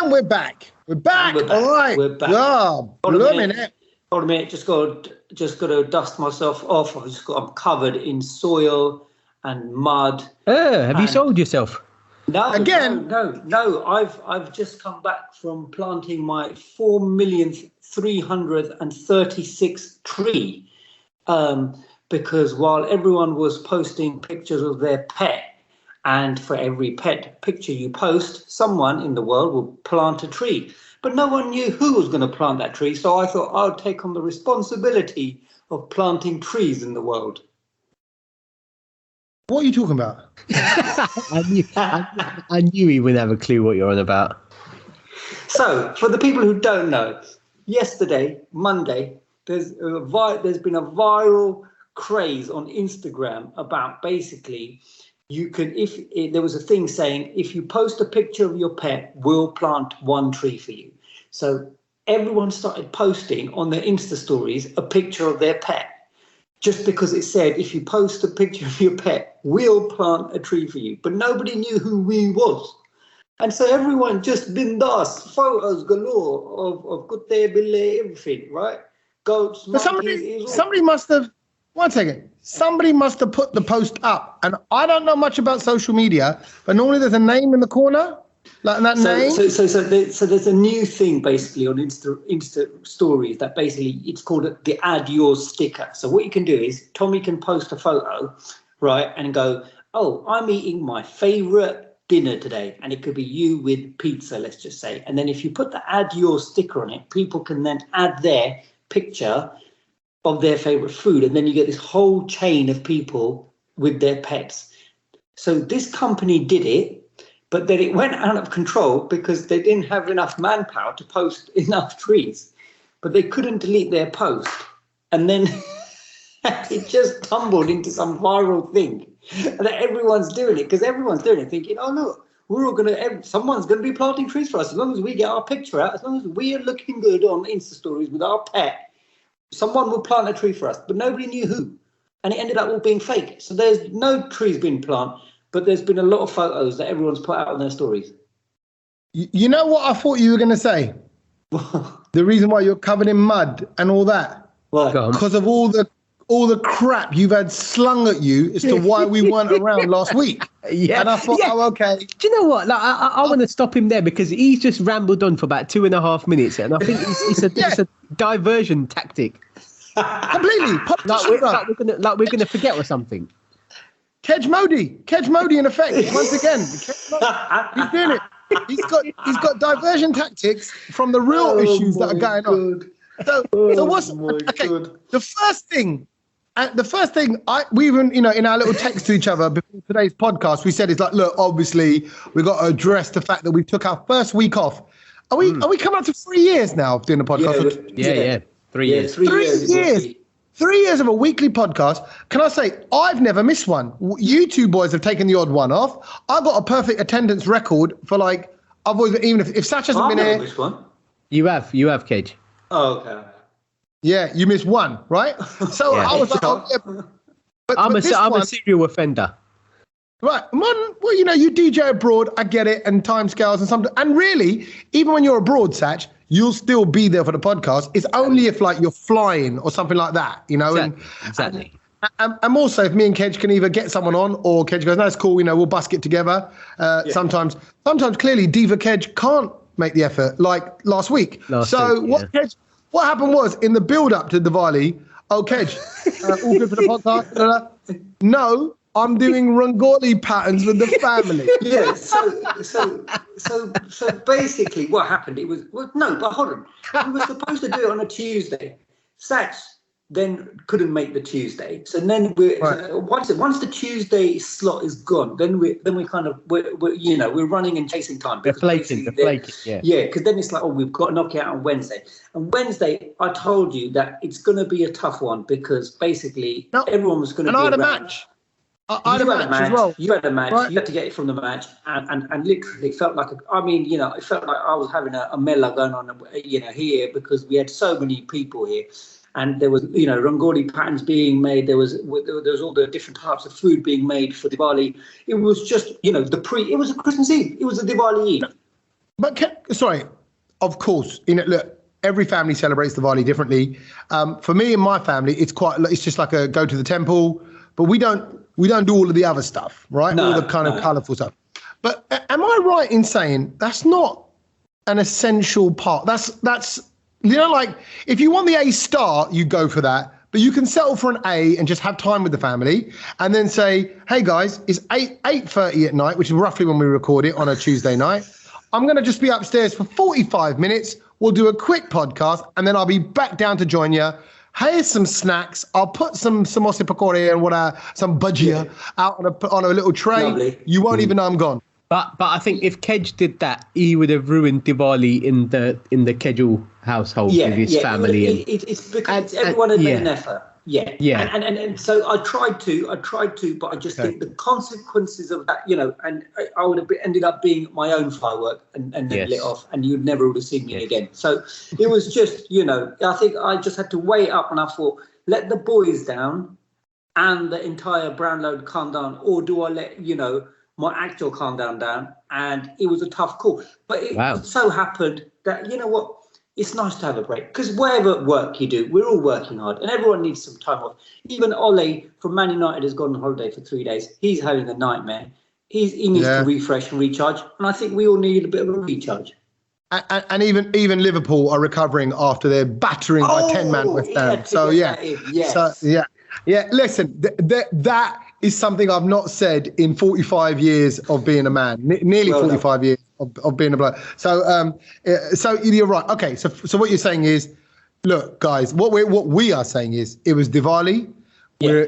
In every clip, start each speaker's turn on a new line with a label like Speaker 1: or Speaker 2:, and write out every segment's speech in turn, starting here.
Speaker 1: And we're back. We're back. All right.
Speaker 2: We're back.
Speaker 1: Oh, blooming it.
Speaker 2: Hold a minute. Just got to dust myself off. I'm covered in soil and mud.
Speaker 3: Have you sold yourself?
Speaker 2: No.
Speaker 1: Again?
Speaker 2: No. I've just come back from planting my 4,336th tree. Because while everyone was posting pictures of their pet, and for every pet picture you post, someone in the world will plant a tree. But no one knew who was going to plant that tree, so I thought I would take on the responsibility of planting trees in the world.
Speaker 1: What are you talking about?
Speaker 3: I knew he wouldn't have a clue what you're on about.
Speaker 2: So, for the people who don't know, yesterday, Monday, there's been a viral craze on Instagram about basically there was a thing saying, if you post a picture of your pet, we'll plant one tree for you. So everyone started posting on their Insta stories a picture of their pet, just because it said, if you post a picture of your pet, we'll plant a tree for you. But nobody knew who we was. And so everyone just bindas, photos galore of kutte, bille, everything, right? Goats, monkeys.
Speaker 1: Somebody must have, one second, somebody must have put the post up. And I don't know much about social media, but normally there's a name in the corner, like that name.
Speaker 2: So there's a new thing basically on Insta stories that basically it's called the add yours sticker. So what you can do is Tommy can post a photo, right, and go, oh, I'm eating my favorite dinner today, and it could be you with pizza, let's just say. And then if you put the add yours sticker on it, people can then add their picture of their favorite food, and then you get this whole chain of people with their pets. So this company did it, but then it went out of control because they didn't have enough manpower to post enough trees, but they couldn't delete their post, and then it just tumbled into some viral thing, and everyone's doing it because everyone's doing it, thinking, oh look, someone's gonna be planting trees for us as long as we get our picture out, as long as we are looking good on Insta stories with our pet. Someone will plant a tree for us, but nobody knew who. And it ended up all being fake. So there's no trees being planted, but there's been a lot of photos that everyone's put out on their stories.
Speaker 1: You know what I thought you were going to say? The reason why you're covered in mud and all that?
Speaker 2: Why?
Speaker 1: Because of all the crap you've had slung at you as to why we weren't around last week.
Speaker 3: Yeah.
Speaker 1: And I thought, oh, okay.
Speaker 3: Do you know what? Like, I want to stop him there because he's just rambled on for about 2.5 minutes, and I think it's a diversion tactic.
Speaker 1: Completely.
Speaker 3: We're gonna forget or something.
Speaker 1: Kedge Modi in effect once again. He's doing it. He's got diversion tactics from the real issues that are going on. So what's okay?
Speaker 2: God.
Speaker 1: The first thing we even, in our little text to each other before today's podcast, we said is like, look, obviously we got to address the fact that we took our first week off. Are we coming up to 3 years now of doing the podcast?
Speaker 3: Yeah. 3 years.
Speaker 2: 3 years.
Speaker 1: 3 years of a weekly podcast. Can I say, I've never missed one. You two boys have taken the odd one off. I've got a perfect attendance record for like, I've always, even if Sach hasn't been here.
Speaker 2: Missed one.
Speaker 3: You have, Kedge.
Speaker 2: Oh, okay.
Speaker 1: Yeah, you missed one, right? So
Speaker 3: Yeah.
Speaker 1: I was like,
Speaker 3: I'm a serial offender.
Speaker 1: Right. Well, you DJ abroad, I get it, and timescales and something. And really, even when you're abroad, Sach, you'll still be there for the podcast. It's only if like you're flying or something like that,
Speaker 3: Exactly.
Speaker 1: And also, if me and Kedge can either get someone on, or Kedge goes, no, it's cool, we'll busk it together. Sometimes clearly Diva Kedge can't make the effort, like last week. What happened was, in the build-up to Diwali, Kedge, all good for the podcast? No, I'm doing Rangoli patterns with the family.
Speaker 2: Yeah, so basically what happened, it was, hold on. We were supposed to do it on a Tuesday. Sach then couldn't make the Tuesday. So then once the Tuesday slot is gone, then we're running and chasing time.
Speaker 3: Deflating, yeah.
Speaker 2: Yeah, because then it's like, we've got to knock it out on Wednesday. And Wednesday, I told you that it's going to be a tough one because basically everyone was going to be around.
Speaker 1: And I had a match. I had a match as well.
Speaker 2: You had a match.
Speaker 1: Right.
Speaker 2: You had to get it from the match, and literally it felt like it felt like I was having a mela going on, here because we had so many people here, and there was Rangoli patterns being made. There was all the different types of food being made for Diwali. It was just it was a Christmas Eve. It was a Diwali Eve.
Speaker 1: But sorry, of course, look, every family celebrates Diwali differently. For me and my family, it's just like a go to the temple, but we don't do all of the other stuff, right? All the kind of colourful stuff. But am I right in saying that's not an essential part? That's like if you want the A star, you go for that. But you can settle for an A and just have time with the family, and then say, "Hey guys, it's 8:30 at night, which is roughly when we record it on a Tuesday night. I'm going to just be upstairs for 45 minutes. We'll do a quick podcast, and then I'll be back down to join you. Here's some snacks. I'll put some samosa pakore and some bhajia out on a little tray. Lovely. You won't even know I'm gone."
Speaker 3: But I think if Kedge did that, he would have ruined Diwali in the Kedgel household with his family.
Speaker 2: It's because everyone had made an effort. Yeah. And so I tried to, but I just think the consequences of that, and I would have ended up being my own firework and then lit off, and you'd never would have seen me again. So it was just, I think I just had to weigh it up, and I thought, let the boys down and the entire Brownload calm down, or do I let, my actual calm down? And it was a tough call. But it so happened that, it's nice to have a break, because whatever work you do, we're all working hard and everyone needs some time off. Even Ole from Man United has gone on holiday for 3 days. He's having a nightmare. He needs to refresh and recharge. And I think we all need a bit of a recharge.
Speaker 1: And even Liverpool are recovering after their battering by 10-man West Ham. So, listen, that is something I've not said in 45 years of being a man, nearly 45 years of being a bloke. So you're right. Okay, so what you're saying is, look, guys, what we are saying is, it was Diwali. Yeah.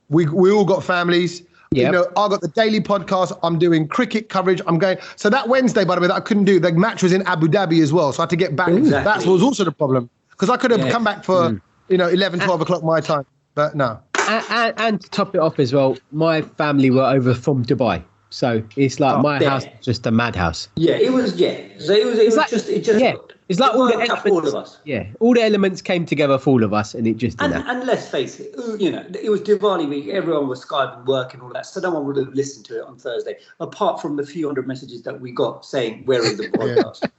Speaker 1: We all got families. Yep. I got the daily podcast. I'm doing cricket coverage. I'm going. So that Wednesday, by the way, that I couldn't do. The match was in Abu Dhabi as well, so I had to get back. Exactly. That was also the problem, because I could have come back for 11, 12 o'clock my time, but no.
Speaker 3: And to top it off as well, my family were over from Dubai, so it's like my house was just a madhouse.
Speaker 2: Yeah, it was. Yeah, so it was like, just.
Speaker 3: It's like all the elements,
Speaker 2: all of us.
Speaker 3: Yeah, all the elements came together for all of us, and it just didn't.
Speaker 2: And let's face it, it was Diwali week. Everyone was Skyping, working, all that. So no one would have listened to it on Thursday, apart from the few hundred messages that we got saying, "Where is the podcast?"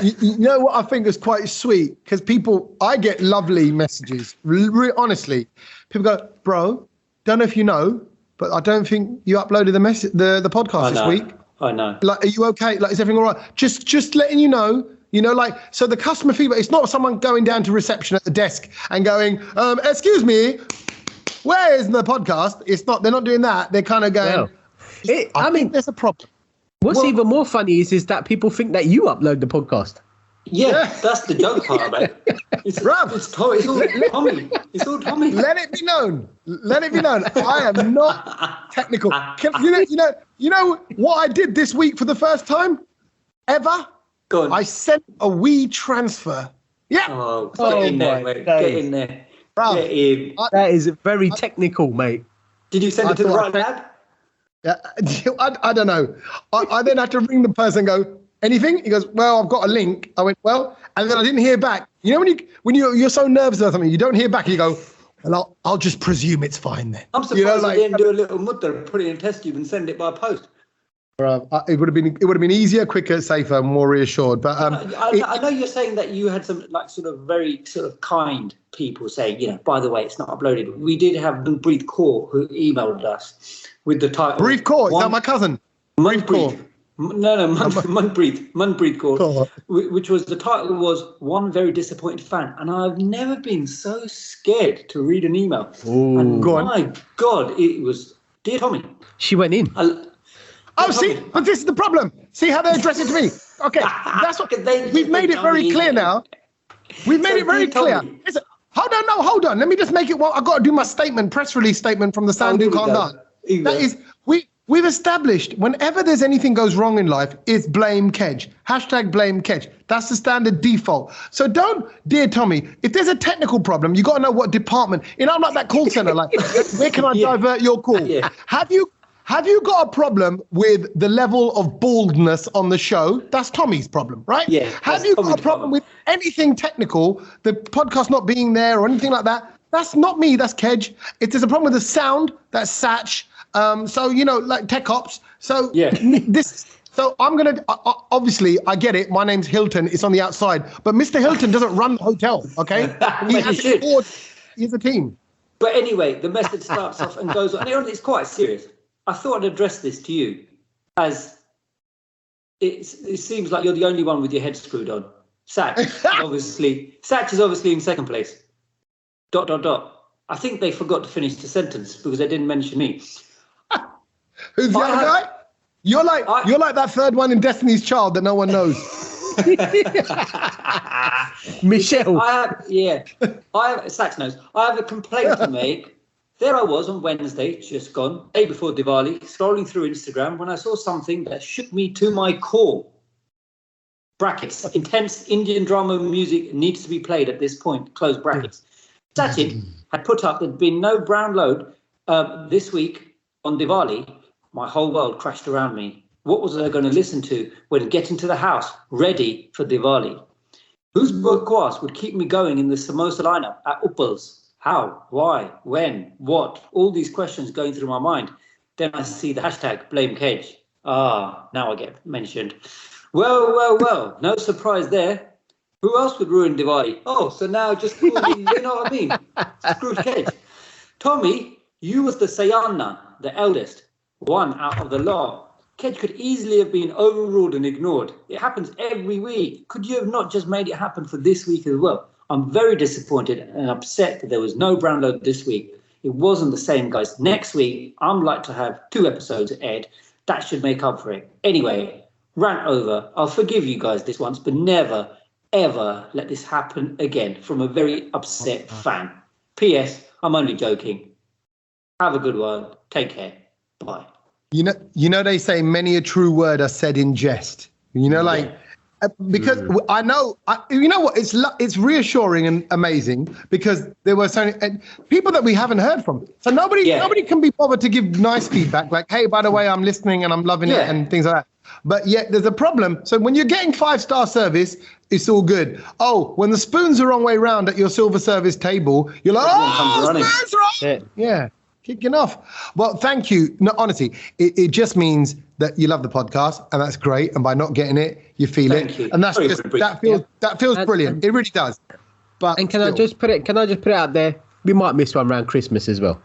Speaker 1: You know what I think is quite sweet, because I get lovely messages. Honestly, people go, "Bro, don't know if you know, but I don't think you uploaded the podcast this week."
Speaker 2: I know.
Speaker 1: Like, are you okay? Like, is everything all right? Just letting you know. So the customer feedback, it's not someone going down to reception at the desk and going, "Excuse me, where is the podcast?" It's not, they're not doing that. They're kind of going, I mean, there's a problem.
Speaker 3: What's even more funny is that people think that you upload the podcast.
Speaker 2: Yeah, that's the joke part about it. It's all Tommy. It's all Tommy.
Speaker 1: Let it be known. I am not technical. You know what I did this week for the first time ever? I sent a WeTransfer. Yeah.
Speaker 2: Oh, get in there, mate. Get in there.
Speaker 1: Bro,
Speaker 2: get in.
Speaker 3: That is very technical, mate.
Speaker 2: Did you send it to the right lab?
Speaker 1: Yeah, I don't know. I then had to ring the person and go, "Anything?" He goes, "Well, I've got a link." I went, "Well," and then I didn't hear back. When you're so nervous about something, you don't hear back, and you go, "Well, I'll just presume it's fine then."
Speaker 2: I'm surprised they didn't do a little mutter, put it in a test tube and send it by post.
Speaker 1: It would have been easier, quicker, safer, more reassured. But
Speaker 2: I know you're saying that you had some very kind people saying, by the way, it's not uploaded. We did have Manpreet Kaur who emailed us with the title.
Speaker 1: Manpreet Kaur, is that my cousin?
Speaker 2: Manpreet. No, Manpreet Kaur, which was, the title was "One Very Disappointed Fan," and I've never been so scared to read an email.
Speaker 3: Ooh.
Speaker 2: And my God, it was, "Dear Tommy."
Speaker 3: She went in.
Speaker 1: See, but this is the problem. See how they address it to me. Okay, that's what we've made it very clear now. We've made it very clear. Hold on. Let me just make it. Well, I've got to do my press release statement from the Sandu Khandan. That is, we've established whenever there's anything goes wrong in life, it's blame Kedge. #blame Kedge. That's the standard default. So dear Tommy, if there's a technical problem, you got to know what department. I'm like that call center. Like, where can I divert your call? Yeah. Have you got a problem with the level of baldness on the show? That's Tommy's problem, right?
Speaker 2: Yeah.
Speaker 1: Have you got a problem with anything technical, the podcast not being there or anything like that? That's not me, that's Kedge. If there's a problem with the sound, that's Sach. Like Tech Ops. So So I'm going to, obviously, I get it. My name's Hilton. It's on the outside. But Mr. Hilton doesn't run the hotel, okay? He has a team.
Speaker 2: But anyway, the message starts off and goes on. And it's quite serious. I thought I'd address this to you, as it seems like you're the only one with your head screwed on. Sach is obviously in second place. ... I think they forgot to finish the sentence because they didn't mention me.
Speaker 1: Who's the other guy? You're like that third one in Destiny's Child that no one knows.
Speaker 3: Michelle.
Speaker 2: Sach knows. I have a complaint to make. There I was on Wednesday, just gone, day before Diwali, scrolling through Instagram when I saw something that shook me to my core. Brackets. Intense Indian drama music needs to be played at this point. Close brackets. Sachin had put up there'd been no Brownload this week on Diwali. My whole world crashed around me. What was I going to listen to when getting to the house, ready for Diwali? Whose bakwas would keep me going in the samosa lineup at Uppal's? How? Why? When? What? All these questions going through my mind. Then I see the hashtag blame Kedge. Now I get mentioned. Well. No surprise there. Who else would ruin Diwali? Oh, so now just call me, you know what I mean? Scrooge Kedge. Tommy, you was the Sayana, the eldest, one out of the lot. Kedge could easily have been overruled and ignored. It happens every week. Could you have not just made it happen for this week as well? I'm very disappointed and upset that there was no Brownload this week. It wasn't the same, guys. Next week, I'm like to have 2 episodes aired. That should make up for it. Anyway, rant over. I'll forgive you guys this once, but never, ever let this happen again from a very upset fan. P.S. I'm only joking. Have a good one. Take care. Bye.
Speaker 1: You know they say many a true word are said in jest. Because I know, you know what? It's reassuring and amazing because there were so many people that we haven't heard from. So nobody can be bothered to give nice feedback, like, hey, by the way, I'm listening and I'm loving it and things like that. But yet there's a problem. So when you're getting 5-star service, it's all good. Oh, when the spoon's the wrong way round at your silver service table, you're like, spoon's wrong. Yeah. Kicking off. Well, thank you. No, honestly, it just means that you love the podcast, and that's great. And by not getting it, you feel it, and that's that feels brilliant. It really does. But
Speaker 3: can I just put it out there? We might miss one around Christmas as well.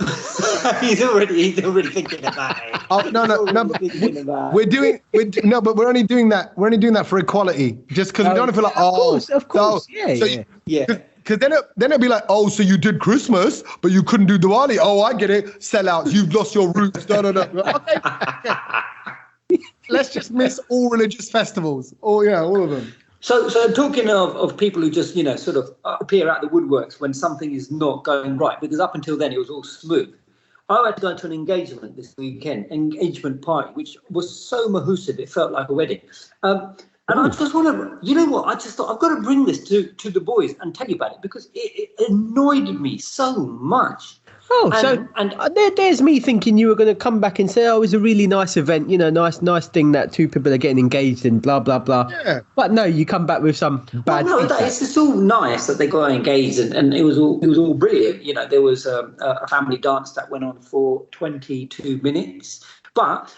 Speaker 2: he's already thinking about it.
Speaker 1: Oh no! But we're only doing that. We're only doing that for equality, just because we don't feel like
Speaker 3: of course,
Speaker 1: yeah. Because then it'll be like, oh, so you did Christmas, but you couldn't do Diwali. Oh, I get it. Sellouts. You've lost your roots. No. Okay. Let's just miss all religious festivals. All of them.
Speaker 2: So talking of people who just, sort of appear out the woodworks when something is not going right, because up until then it was all smooth. I had to go to an engagement this weekend, engagement party, which was so mahoosive, it felt like a wedding. And I just want to, you know what? I just thought I've got to bring this to the boys and tell you about it because it annoyed me so much.
Speaker 3: There's me thinking you were going to come back and say, oh, it was a really nice event, nice thing that 2 people are getting engaged in, blah, blah, blah. Yeah. But no, you come back with some bad
Speaker 2: it's all nice that they got engaged and it was all brilliant. There was a family dance that went on for 22 minutes. But...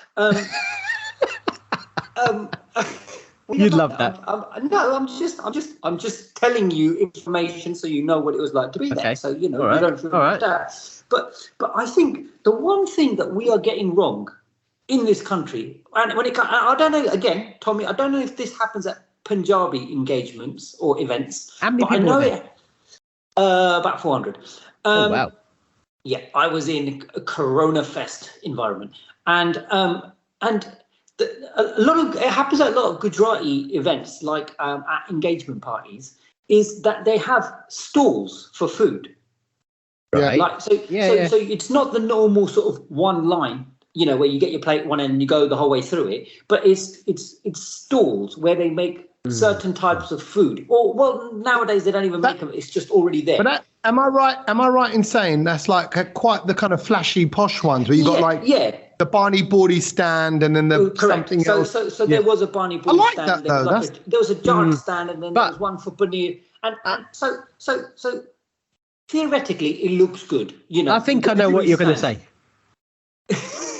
Speaker 3: You'd love that.
Speaker 2: I'm just telling you information so you know what it was like to be there. So you don't feel that. But I think the one thing that we are getting wrong in this country, and when I don't know, again, Tommy, I don't know if this happens at Punjabi engagements or events.
Speaker 3: How many people? I know it.
Speaker 2: About 400.
Speaker 3: Oh wow.
Speaker 2: Yeah, I was in a Corona Fest environment, and it happens at a lot of Gujarati events, like at engagement parties, is that they have stalls for food.
Speaker 3: Right.
Speaker 2: So it's not the normal sort of one line, where you get your plate at one end and you go the whole way through it, but it's stalls where they make certain types of food. Or nowadays they don't even make them; it's just already there.
Speaker 1: But am I right? Am I right in saying that's like quite the kind of flashy posh ones where you got the Barney Bordy stand and then the something else.
Speaker 2: So there was a Barney Bordy stand.
Speaker 1: That, though.
Speaker 2: There was a jar stand, and then there was one for paneer. And so theoretically, it looks good.
Speaker 3: I think I know what you're going to say.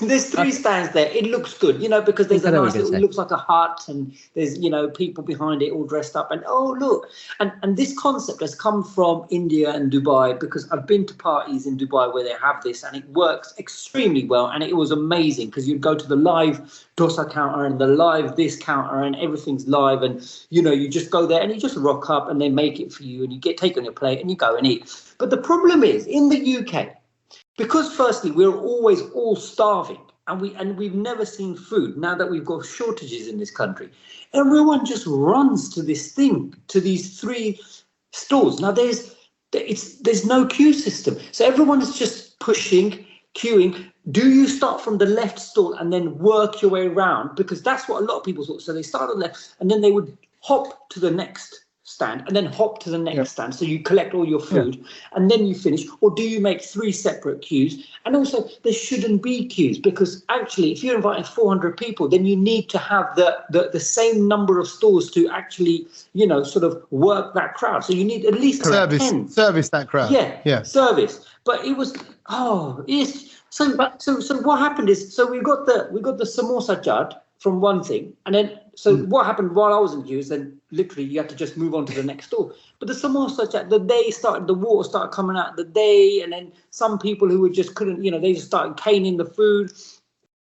Speaker 2: There's three stands there. It looks good, because there's a nice little, it looks like a hut, and there's, people behind it all dressed up. And look, and this concept has come from India and Dubai, because I've been to parties in Dubai where they have this, and it works extremely well. And it was amazing, because you'd go to the live dosa counter and the live this counter, and everything's live, and you just go there and you just rock up and they make it for you, and you take on your plate and you go and eat. But the problem is in the UK, because firstly, we're always all starving, and we've never seen food. Now that we've got shortages in this country, everyone just runs to this thing, to these three stores. Now there's no queue system, so everyone is just pushing, queuing. Do you start from the left stall and then work your way around? Because that's what a lot of people thought. So they start on the left, and then they would hop to the next stand and then hop to the next stand, so you collect all your food and then you finish. Or do you make three separate queues? And also, there shouldn't be queues, because actually if you're inviting 400 people, then you need to have the same number of stores to actually sort of work that crowd. So you need at least
Speaker 1: service that crowd.
Speaker 2: Service. But it was so what happened is, so we got the samosa chaat from one thing, and then what happened while I was in queues, then literally you had to just move on to the next store. But the samosa chat, the water started coming out the day, and then some people who couldn't, they just started caning the food.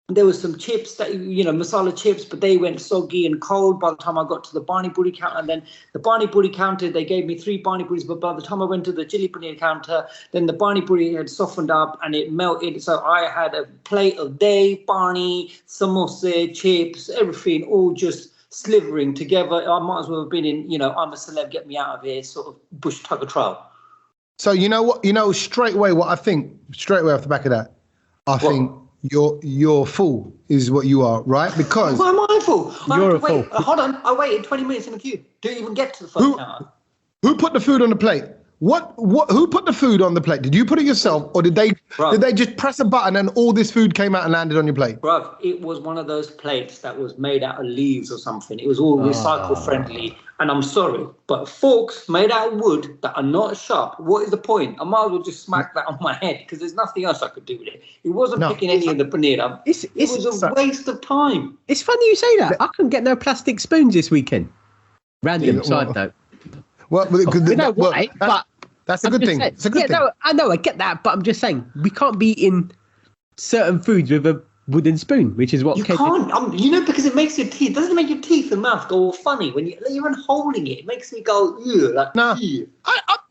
Speaker 2: There was some chips that, masala chips, but they went soggy and cold by the time I got to the Bani Puri counter. And then the Bani Puri counter, they gave me 3 Bani Puris, but by the time I went to the chili paneer counter, then the Bani Puri had softened up and it melted. So I had a plate of dahi, pani, samosa, chips, everything all just slivering together. I might as well have been in, I'm a celeb, get me out of here, sort of bush tug of trial.
Speaker 1: So straight away off the back of that, I think you're a fool is what you are, right? Because
Speaker 2: why am I a fool?
Speaker 1: You're a fool.
Speaker 2: Hold on, I waited 20 minutes in the queue. Didn't even get to the first counter.
Speaker 1: Who put the food on the plate? Who put the food on the plate? Did you put it yourself, or did they just press a button and all this food came out and landed on your plate?
Speaker 2: Bruv, it was one of those plates that was made out of leaves or something. It was all recycle friendly. And I'm sorry, but forks made out of wood that are not sharp, what is the point? I might as well just smack that on my head, because there's nothing else I could do with it. It wasn't picking any of the paneer up. It was a waste of time.
Speaker 3: It's funny you say that. I couldn't get no plastic spoons this weekend. Random side note.
Speaker 1: Well,
Speaker 3: but
Speaker 1: that's a good thing. It's a good thing.
Speaker 3: I know, I get that, but I'm just saying we can't be eating certain foods with a wooden spoon, which is what
Speaker 2: you can't. Because it makes your teeth. Doesn't it make your teeth and mouth go all funny when you're even holding it? It makes me go like.
Speaker 1: No,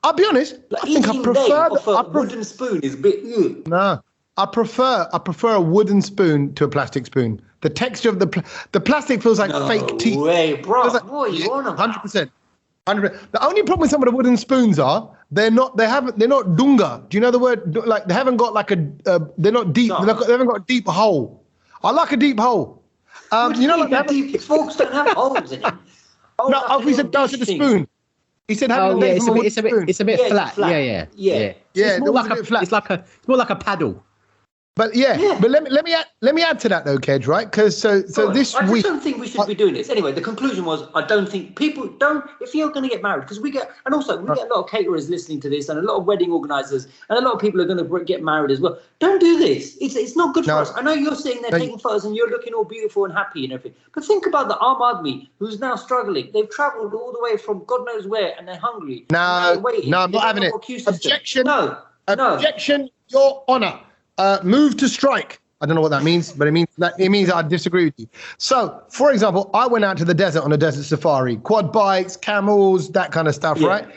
Speaker 1: I'll be honest.
Speaker 2: Like
Speaker 1: I think I prefer
Speaker 2: a wooden spoon is a bit.
Speaker 1: No, I prefer a wooden spoon to a plastic spoon. The texture of the plastic feels like fake teeth.
Speaker 2: No way, bro. What are you on about?
Speaker 1: 100%. The only problem with some of the wooden spoons are they're not dunga. Do you know the word? Like they haven't got like they're not deep. They haven't got a deep hole. I like a deep hole.
Speaker 2: Deep forks don't have holes in it.
Speaker 1: He said no to the spoon. He said
Speaker 3: it's a bit flat. Yeah.
Speaker 1: It's more
Speaker 3: like
Speaker 1: flat.
Speaker 3: It's more like a paddle.
Speaker 1: But but let me add to that though, Kedge, right? Because so this week,
Speaker 2: I don't think we should be doing this. Anyway, the conclusion was I don't think people don't. If you're going to get married, because we get a lot of caterers listening to this, and a lot of wedding organisers, and a lot of people are going to get married as well. Don't do this. It's not good for us. I know you're sitting there taking photos and you're looking all beautiful and happy and everything, but think about the Aam Aadmi who's now struggling. They've travelled all the way from God knows where, and they're hungry.
Speaker 1: No, I'm not having it. Objection. Objection. Your Honour. Move to strike. I don't know what that means, but it means I disagree with you. So, for example, I went out to the desert on a desert safari, quad bikes, camels, that kind of stuff, right?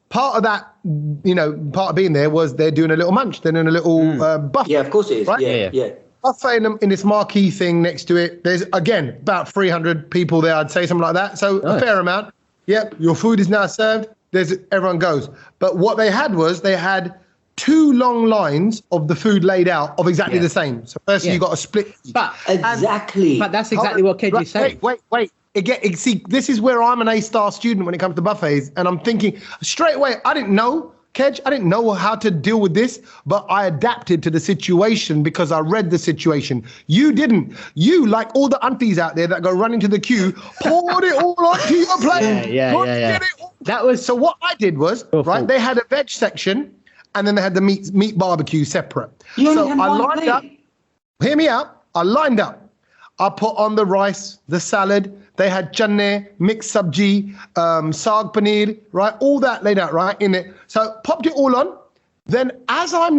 Speaker 1: Part of that, part of being there was they're doing a little munch, they're doing a little buffet.
Speaker 2: Yeah, of course it is. Right? Yeah.
Speaker 1: Buffet in this marquee thing next to it. There's, again, about 300 people there, I'd say, something like that. So a fair amount. Yep, your food is now served. Everyone goes. But what they had 2 long lines of the food laid out of exactly the same. So firstly, you got a split.
Speaker 3: But that's exactly what Kedge is saying.
Speaker 1: Wait. See, this is where I'm an A-star student when it comes to buffets, and I'm thinking straight away. I didn't know, Kedge. I didn't know how to deal with this, but I adapted to the situation because I read the situation. You didn't. You, like all the aunties out there that go running to the queue, poured it all onto your plate.
Speaker 3: Yeah. That was
Speaker 1: so. What I did was they had a veg section. And then they had the meat barbecue separate.
Speaker 2: So I lined up.
Speaker 1: Hear me out. I lined up. I put on the rice, the salad. They had channe, mixed sabji, saag paneer, right? All that laid out, right, in it. So popped it all on. Then as I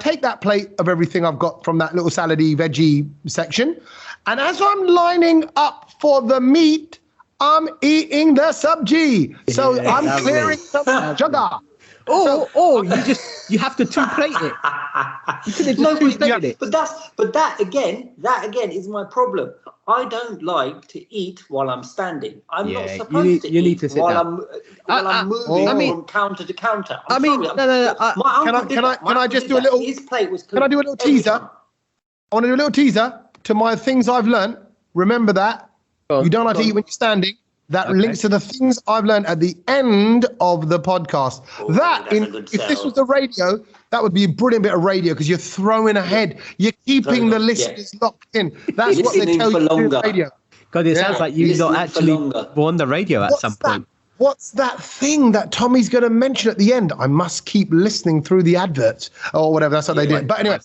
Speaker 1: take that plate of everything I've got from that little salady, veggie section. And as I'm lining up for the meat, I'm eating the sabji. So I'm clearing some sugar.
Speaker 3: Or you have to two-plate it. You could have just two-plated it.
Speaker 2: But that again is my problem. I don't like to eat while I'm standing. I'm not supposed to eat while I'm moving from counter to counter.
Speaker 1: Can I just do a little?
Speaker 2: His plate was.
Speaker 1: Can I do a little teaser? I want to do a little teaser to my things I've learned. Remember that you don't have to eat when you're standing. That links to the things I've learned at the end of the podcast. If this was the radio, that would be a brilliant bit of radio because you're throwing ahead. You're keeping the listeners locked in. That's what they tell you to do radio.
Speaker 3: God, it sounds like you not actually were on the radio at some point.
Speaker 1: What's that thing that Tommy's going to mention at the end? I must keep listening through the adverts or whatever. That's what they did. But anyway,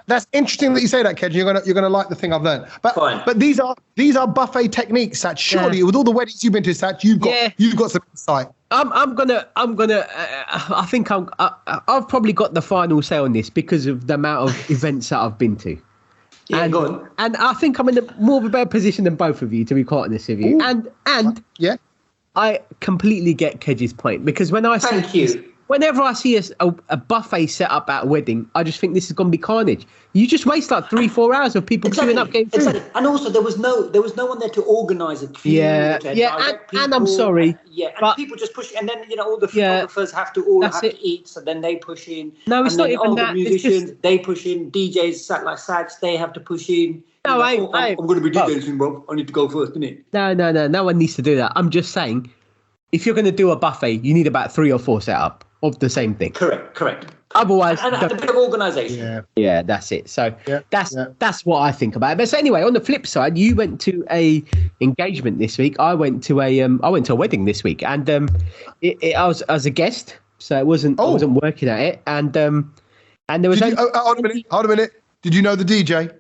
Speaker 1: that's interesting that you say that, Kedge. You're gonna like the thing I've learned. But these are buffet techniques. That surely with all the weddings you've been to, Sach, you've got some insight.
Speaker 3: I think I've probably got the final say on this because of the amount of events that I've been to. Yeah, go on. And I think I'm in more of a better position than both of you, to be quite honest with you.
Speaker 1: Ooh.
Speaker 3: And I completely get Kedge's point because whenever I see a buffet set up at a wedding, I just think this is going to be carnage. You just waste like 3-4 hours of people queuing up getting food. Exactly.
Speaker 2: And also there was no one there to organise a queue.
Speaker 3: And I'm sorry.
Speaker 2: And people just push, and then all the photographers have to eat, so then they push in.
Speaker 3: No, it's not even that.
Speaker 2: The musicians they push in. DJs like Sach, they have to push in.
Speaker 3: No,
Speaker 2: I'm going to be DJing soon, bro. I need to go first, innit?
Speaker 3: No one needs to do that. I'm just saying, if you're going to do a buffet, you need about 3 or 4 set up of the same thing.
Speaker 2: Correct.
Speaker 3: Otherwise,
Speaker 2: and a bit of organisation.
Speaker 3: Yeah, that's it. So that's what I think about it. But so anyway, on the flip side, you went to a engagement this week. I went to a wedding this week, and I was as a guest, so I wasn't working at it, and there was.
Speaker 1: Hold a minute. Did you know the DJ?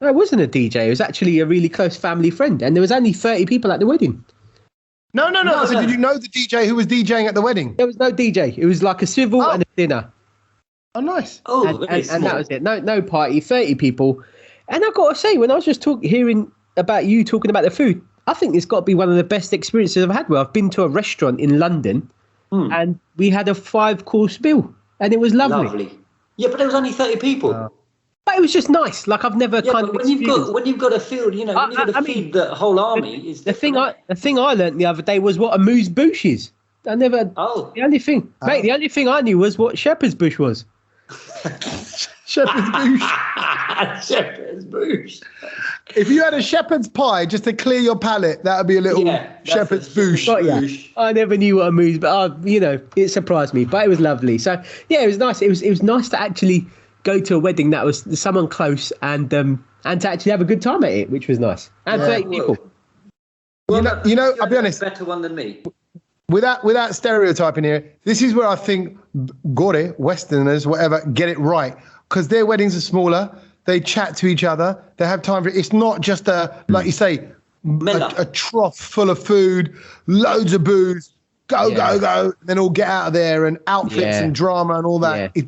Speaker 3: No, it wasn't a DJ. It was actually a really close family friend, and there was only 30 people at the wedding.
Speaker 1: No. I said, did you know the DJ who was DJing at the wedding?
Speaker 3: There was no DJ. It was like a civil and a dinner.
Speaker 1: Oh, nice.
Speaker 3: And that was it. No party, 30 people. And I've got to say, when I was just hearing about you talking about the food, I think it's got to be one of the best experiences I've had. Where I've been to a restaurant in London and we had a 5-course meal and it was lovely.
Speaker 2: Yeah, but there was only 30 people.
Speaker 3: But it was just nice. Like I've never kind of
Speaker 2: when you've got to feed, feed the whole army.
Speaker 3: The thing I learned the other day was what a moose bush is. I never.
Speaker 2: Oh.
Speaker 3: The only thing I knew was what shepherd's bush was.
Speaker 1: Shepherd's bush.
Speaker 2: Shepherd's bush.
Speaker 1: If you had a shepherd's pie just to clear your palate, that would be a little shepherd's bush.
Speaker 3: I never knew what a moose, but it surprised me. But it was lovely. So it was nice. It was nice to actually go to a wedding that was someone close and to actually have a good time at it, which was nice. And 30 people.
Speaker 1: Well, I'll be honest.
Speaker 2: Better one than me.
Speaker 1: Without stereotyping here, this is where I think Gore, Westerners, whatever, get it right. Because their weddings are smaller. They chat to each other. They have time for it. It's not just like you say, a trough full of food, loads of booze, go, then all get out of there and outfits and drama and all that. Yeah.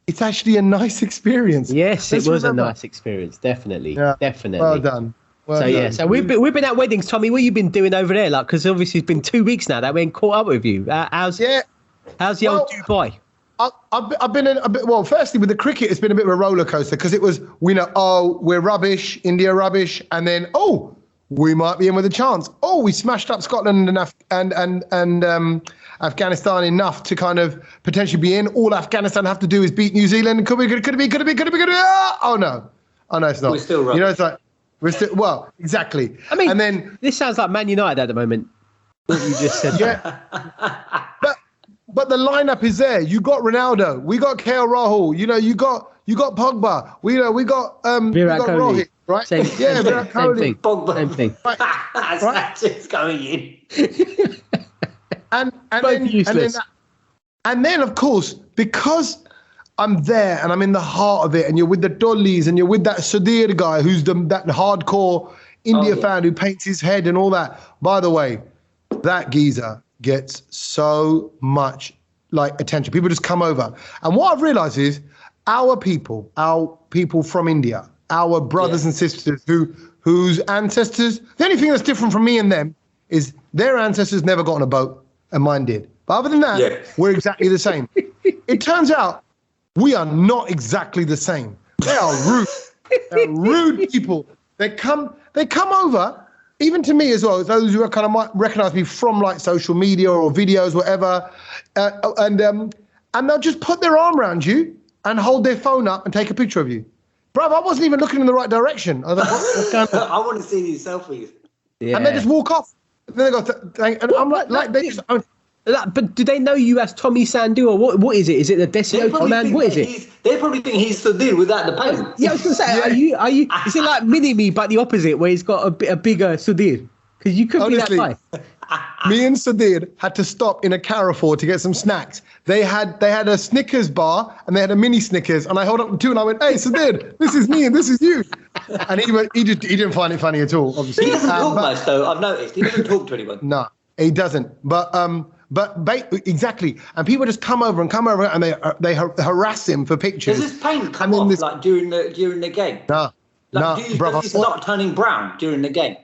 Speaker 1: It's actually a nice experience.
Speaker 3: Yes, it was a nice experience. Definitely. Definitely.
Speaker 1: Well done.
Speaker 3: So we've been at weddings, Tommy. What have you been doing over there? Like, because obviously it's been 2 weeks now that we ain't caught up with you. How's the old Dubai?
Speaker 1: I've been in a bit. Well, firstly with the cricket, it's been a bit of a roller coaster because it was we're rubbish, India rubbish, and then we might be in with a chance. We smashed up Scotland and Afghanistan enough to kind of potentially be in. All Afghanistan have to do is beat New Zealand. Could it be? Oh no, it's not.
Speaker 2: We're still rubbish.
Speaker 1: It's like we're still exactly.
Speaker 3: I mean,
Speaker 1: and then
Speaker 3: this sounds like Man United at the moment. What you just said.
Speaker 1: But the lineup is there. You got Ronaldo. We got KL Rahul. You got Pogba. We got Rohit. Right?
Speaker 3: Virat Kohli.
Speaker 2: Pogba.
Speaker 3: Same thing.
Speaker 2: That's just going in.
Speaker 1: and then of course, because I'm there and I'm in the heart of it, and you're with the dollies and you're with that Sudhir guy who's that hardcore India fan who paints his head and all that. By the way, that geezer gets so much like attention. People just come over. And what I've realized is our people from India, our brothers and sisters whose ancestors, the only thing that's different from me and them is their ancestors never got on a boat and mine did. But other than that, we're exactly the same. It turns out we are not exactly the same. They are rude. They're rude people. They come over, even to me as well, those who kind of might recognize me from like social media or videos, whatever, and they'll just put their arm around you and hold their phone up and take a picture of you. Bruv, I wasn't even looking in the right direction. I was like,
Speaker 2: I want to see these selfies.
Speaker 1: Yeah. And they just walk off. And then they go, and I'm like they just.
Speaker 3: But do they know you as Tommy Sandu, or what is it? Is it the Desioto man? What is it?
Speaker 2: They probably think he's Sudhir without the paint.
Speaker 3: Yeah, I was going to say, are you? Is it like Mini-Me, but the opposite, where he's got a bigger Sudhir? Because you could be that guy.
Speaker 1: Me and Sudhir had to stop in a Carrefour to get some snacks. They had a Snickers bar and they had a mini Snickers, and I held up the two and I went, "Hey, Sudhir, this is me and this is you." And he didn't find it funny at all. Obviously,
Speaker 2: he doesn't talk much though. I've noticed he doesn't talk to anyone.
Speaker 1: No, he doesn't. But exactly, and people just come over and they harass him for pictures.
Speaker 2: Does his paint come off like during the game?
Speaker 1: No,
Speaker 2: does he start turning brown during the game?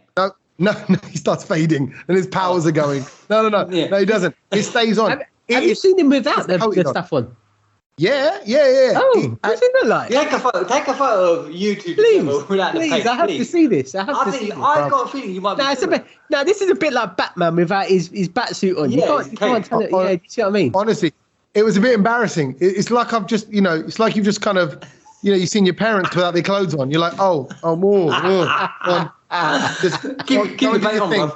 Speaker 1: No, he starts fading and his powers are going. No,
Speaker 2: Yeah.
Speaker 1: no, he doesn't. It stays on.
Speaker 3: Have you seen him without the stuff on?
Speaker 1: Yeah.
Speaker 3: Oh, what's it look like?
Speaker 2: Take a photo of YouTube without the paint.
Speaker 3: I have to see this.
Speaker 2: I've got a feeling you might be.
Speaker 3: This is a bit like Batman without his bat suit on.
Speaker 2: Yeah,
Speaker 3: you can't tell it. Yeah, do you see what I mean?
Speaker 1: Honestly, it was a bit embarrassing. It's like it's like you've just kind of, you've seen your parents without their clothes on. You're like, just
Speaker 2: keep the paint on, bro.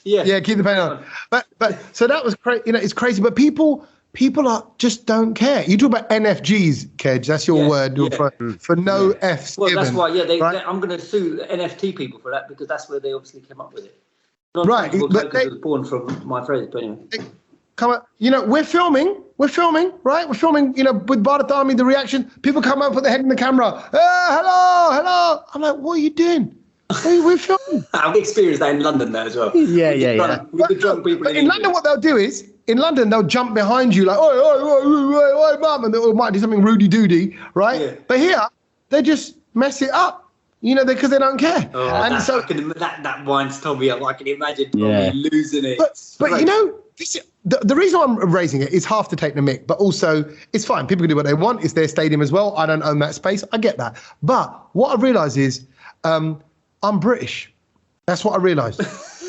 Speaker 1: Yeah, keep the paint on. But so that was crazy. It's crazy. But people just don't care. You talk about NFGs, Kedge. That's your word for no F's.
Speaker 2: Well,
Speaker 1: given,
Speaker 2: that's why. I'm going to sue the NFT people for that, because that's where they obviously came up with it.
Speaker 1: Right,
Speaker 2: but it was born from my phrase. But anyway,
Speaker 1: come on. We're filming, right? We're filming. With Bharat Army, the reaction. People come up, put their head in the camera. Hello. I'm like, what are you doing? We're filming.
Speaker 2: I've experienced that in London there as well.
Speaker 3: Yeah.
Speaker 2: With the drunk people.
Speaker 1: But in London, what they'll do is, they'll jump behind you like, oi, mum, and they might do something rudy-doody, right? Yeah. But here, they just mess it up, because they don't care.
Speaker 2: Oh, and so that winds Tommy up. I can imagine Tommy losing it.
Speaker 1: But the reason I'm raising it is half to take the mick, but also it's fine. People can do what they want. It's their stadium as well. I don't own that space. I get that. But what I realise is, I'm British. That's what I realised.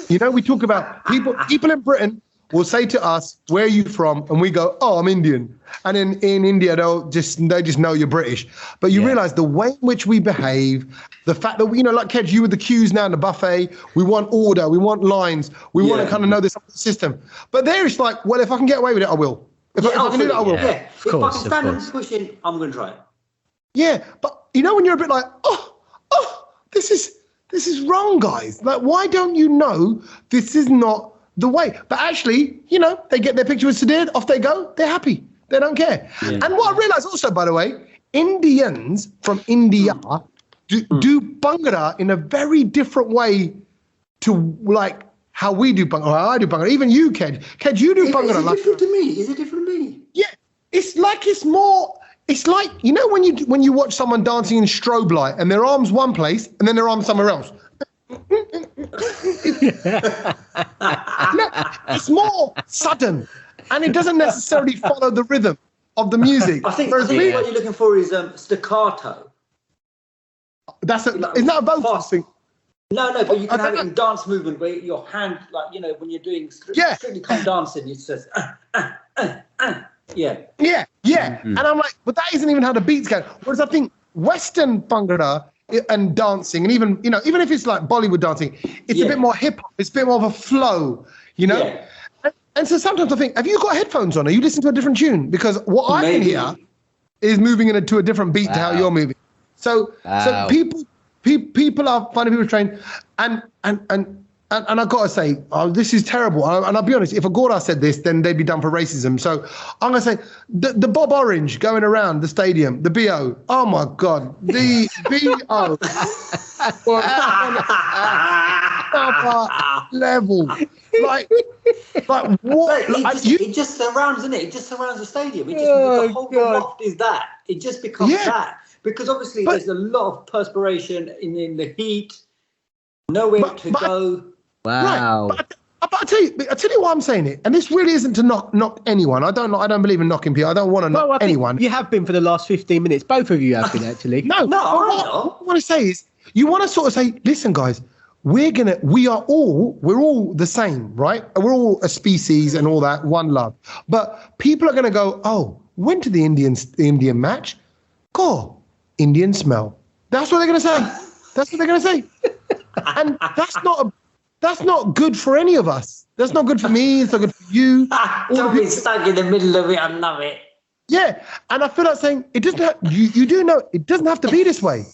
Speaker 1: We talk about people in Britain will say to us, "Where are you from?" And we go, "Oh, I'm Indian." And in India, they just know you're British. But you realise the way in which we behave, the fact that like Kedge, you with the queues now in the buffet, we want order, we want lines, we want to kind of know this system. But there it's like, well, if I can get away with it, I will. If I can do it, I will.
Speaker 2: Yeah, if I can stand and push in, I'm going to try it.
Speaker 1: Yeah, but when you're a bit like, this is wrong, guys. Like, why don't you know this is not the way? But actually, they get their picture with Sudhir, off they go, they're happy. They don't care. Yeah. And what I realised also, by the way, Indians from India do Bhangra in a very different way to like how we do Bhangra, or how I do Bhangra. Even you, Kedge. Kedge, you do Bhangra.
Speaker 2: Is it different to me? Is it different to me?
Speaker 1: Yeah. It's like when you watch someone dancing in strobe light and their arms one place and then their arms somewhere else. It's more sudden, and it doesn't necessarily follow the rhythm of the music.
Speaker 2: I think what you're looking for is staccato.
Speaker 1: Isn't that a vocals thing?
Speaker 2: No, but you can have it in dance movement where your hand, when you're doing strictly come dancing, it says Yeah. And I'm like, but that isn't even how the beats go. Whereas I think Western Bhangra and dancing, and even if it's like Bollywood dancing, it's a bit more hip hop. It's a bit more of a flow, Yeah. And so sometimes I think, have you got headphones on? Are you listening to a different tune? Because what I can hear is moving into a different beat to how you're moving. So people are finding people trained, and
Speaker 1: and I've got to say, this is terrible. And I'll be honest, if Agora said this, then they'd be done for racism. So I'm going to say the Bob Orange going around the stadium, the BO. Oh my God, the BO. Level. Like what?
Speaker 2: It just surrounds, isn't it? It just surrounds the stadium. It just the whole loft is that. It just becomes that. Because obviously there's a lot of perspiration in the heat, nowhere to go.
Speaker 3: Wow.
Speaker 1: Right. But I tell you why I'm saying it. And this really isn't to knock anyone. I don't believe in knocking people. I don't want to knock anyone.
Speaker 3: You have been for the last 15 minutes. Both of you have been, actually.
Speaker 1: No. What I want to say is, you want to sort of say, listen, guys, we're all the same, right? We're all a species and all that, one love. But people are going to go, oh, went to the Indian match. God, Indian smell. That's what they're going to say. That's what they're going to say. And that's not good for any of us. That's not good for me. It's not good for you.
Speaker 2: Don't be stuck in the middle of it. I love it.
Speaker 1: Yeah. And I feel like saying, it doesn't have, you do know, it doesn't have to be this way.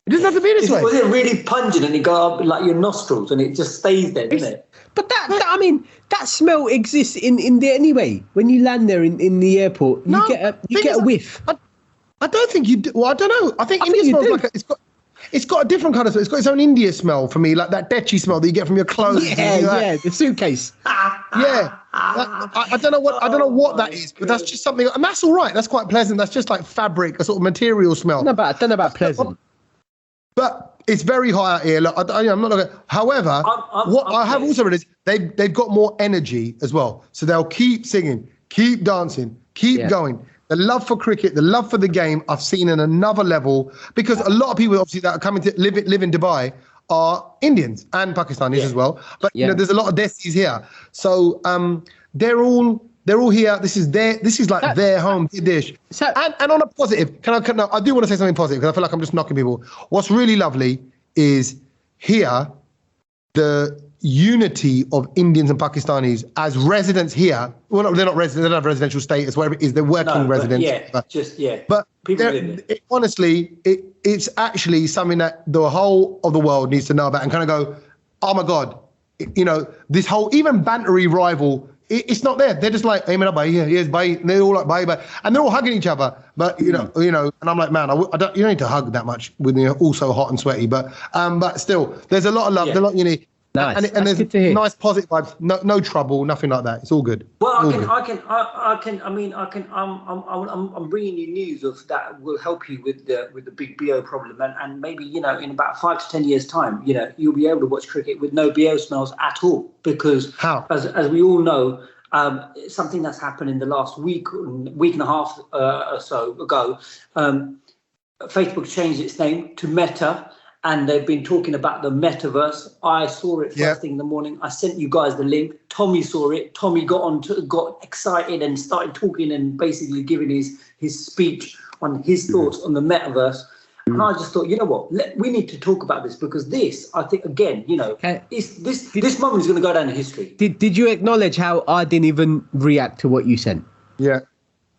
Speaker 1: It doesn't have to be this way.
Speaker 2: Was it really pungent and it go up like your nostrils and it just stays there, doesn't it?
Speaker 3: But that smell exists in India anyway. When you land there in the airport, you get a whiff.
Speaker 1: I don't think you do. Well, I don't know. I think India smells like it's got a different kind of smell. It's got its own India smell for me, like that Dechi smell that you get from your clothes.
Speaker 3: Yeah, the suitcase.
Speaker 1: Yeah. I don't know what that is, but that's just something, and that's all right. That's quite pleasant. That's just like fabric, a sort of material smell.
Speaker 3: I don't know about pleasant.
Speaker 1: But it's very high out here. Look, I'm not looking. However, I have also read is they've got more energy as well. So they'll keep singing, keep dancing, keep going. The love for cricket, the love for the game, I've seen in another level, because a lot of people obviously that are coming to live in Dubai are Indians and Pakistanis as well. But you know, there's a lot of Desis here. So they're all here. This is like their home dish. So, and on a positive, I do want to say something positive because I feel like I'm just knocking people. What's really lovely is here the unity of Indians and Pakistanis as residents here. Well, they're not residents. They don't have residential status, whatever it is. They're working residents. But honestly, it's actually something that the whole of the world needs to know about and kind of go, oh my God, you know, this whole even bantery rival. It's not there. They're just like, hey, man, bye, yes, bye. And they're all like, bye, and they're all hugging each other. But you know, and I'm like, man, you don't need to hug that much when you're all so hot and sweaty. But still, there's a lot of love. There's a lot,
Speaker 3: nice.
Speaker 1: And there's nice positive vibes. No trouble, nothing like that. It's all good.
Speaker 2: Well, I'm bringing you news of that will help you with the big BO problem, and maybe in about 5 to 10 years time, you'll be able to watch cricket with no BO smells at all, because as we all know, something that's happened in the last week and a half or so ago, Facebook changed its name to Meta. And they've been talking about the metaverse. I saw it first thing in the morning. I sent you guys the link. Tommy saw it. Tommy got excited and started talking and basically giving his speech on his thoughts on the metaverse. And I just thought, you know what? We need to talk about this, because this, I think, again, this moment is going to go down in history.
Speaker 3: Did you acknowledge how I didn't even react to what you sent?
Speaker 1: Yeah.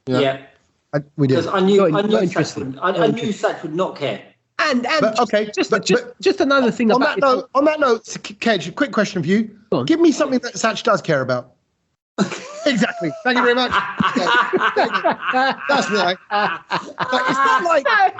Speaker 1: We did.
Speaker 2: Because I knew Sach would not care.
Speaker 3: And just another thing
Speaker 1: on that note, Kedge, quick question for you. Give me something that Sach does care about. Exactly. Thank you very much. That's right. But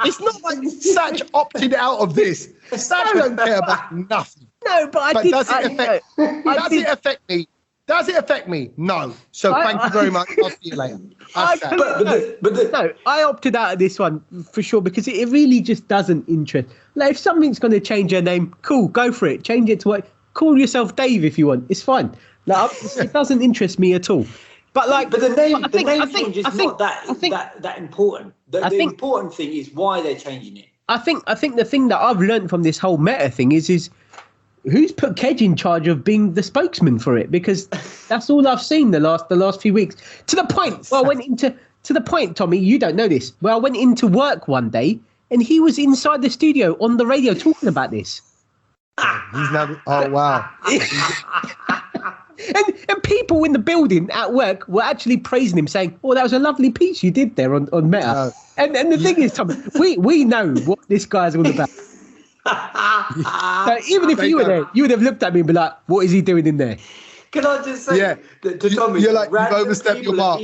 Speaker 1: it's not like Sach opted out of this. Sach don't care about nothing.
Speaker 3: No, but
Speaker 1: does it affect me? Does it affect me? No. So thank you very much. I'll see you later.
Speaker 3: I opted out of this one for sure, because it really just doesn't interest. Like, if something's going to change your name, cool, go for it. Change it to what? Call yourself Dave if you want. It's fine. Like, it doesn't interest me at all. But
Speaker 2: the name change is not that important. The important thing is why they're changing it.
Speaker 3: I think the thing that I've learned from this whole meta thing is who's put Kedge in charge of being the spokesman for it? Because that's all I've seen the last few weeks. To the point, Tommy, you don't know this. Well, I went into work one day and he was inside the studio on the radio talking about this.
Speaker 1: He's now. Oh wow.
Speaker 3: And people in the building at work were actually praising him, saying, "Oh, that was a lovely piece you did there on Meta." And the thing is, Tommy, we know what this guy's all about. So even if you were there, you would have looked at me and be like, "What is he doing in there?"
Speaker 2: Can I just say to Tommy,
Speaker 1: you're like, you've overstepped your mark.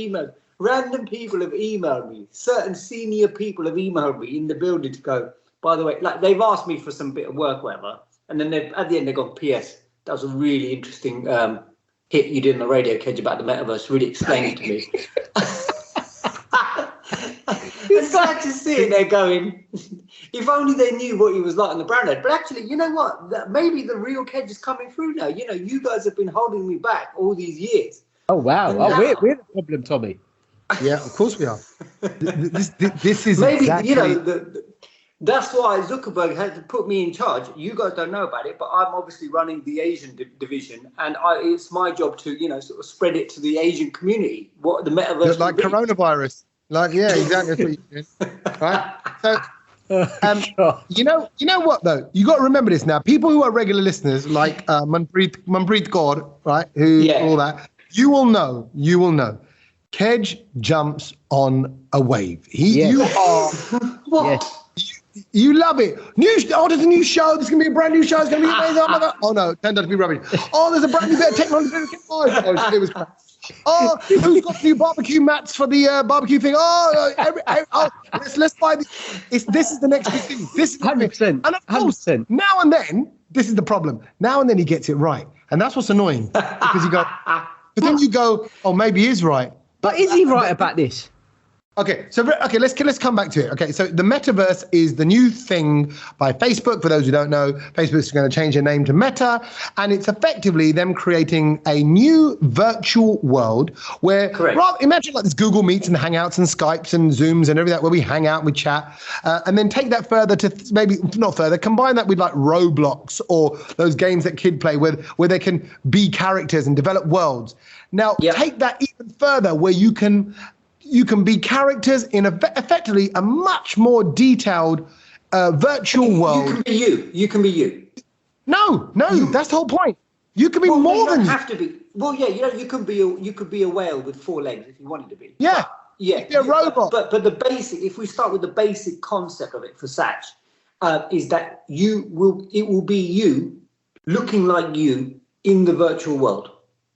Speaker 2: Random people have emailed me. Certain senior people have emailed me in the building to go, by the way, like they've asked me for some bit of work, whatever. And then at the end, they've gone, P.S. That was a really interesting hit you did on the radio, Kedge, about the metaverse. Really explained it to me. It's like just sitting there going, if only they knew what he was like on the Brownload. But actually, you know what? Maybe the real Kedge is coming through now. You know, you guys have been holding me back all these years.
Speaker 3: Oh, wow. We're the problem, Tommy.
Speaker 1: Yeah, of course we are. This is
Speaker 2: maybe
Speaker 1: exactly...
Speaker 2: you know that's why Zuckerberg had to put me in charge. You guys don't know about it, but I'm obviously running the Asian division, and it's my job to sort of spread it to the Asian community. What the metaverse
Speaker 1: like coronavirus, exactly. That's what you're doing, right? So, you know what though? You got to remember this now. People who are regular listeners, like Manpreet Kaur, right? All that, you will know. Kedge jumps on a wave. You are what? Yes. You love it. There's a new show. There's gonna be a brand new show. It's gonna be amazing. Oh my god! Oh no, it turned out to be rubbish. Oh, there's a brand new bit of technology. Oh, it was crap. Oh, who's got new barbecue mats for the barbecue thing? Let's buy this. This is the next big thing. This is
Speaker 3: 100%.
Speaker 1: And of course,
Speaker 3: 100%.
Speaker 1: now and then, this is the problem. Now and then he gets it right, and that's what's annoying because you go, but then you go, oh, maybe he is right.
Speaker 3: But is he right about this?
Speaker 1: Okay, let's come back to it. Okay, so the metaverse is the new thing by Facebook. For those who don't know, Facebook's going to change their name to Meta, and it's effectively them creating a new virtual world where, imagine like this Google Meets and Hangouts and Skypes and Zooms and everything where we hang out, we chat, and then take that further to combine that with like Roblox or those games that kids play where they can be characters and develop worlds. Now, take that even further where you can be characters in effectively a much more detailed virtual world.
Speaker 2: You can be you.
Speaker 1: No, that's the whole point. You can be more than you.
Speaker 2: Have to be. Well, yeah, you could be a whale with 4 legs if you wanted to be.
Speaker 1: Yeah.
Speaker 2: Yeah.
Speaker 1: Be a robot.
Speaker 2: But the basic, if we start with the basic concept of it for Sach, is that it will be you looking like you in the virtual world,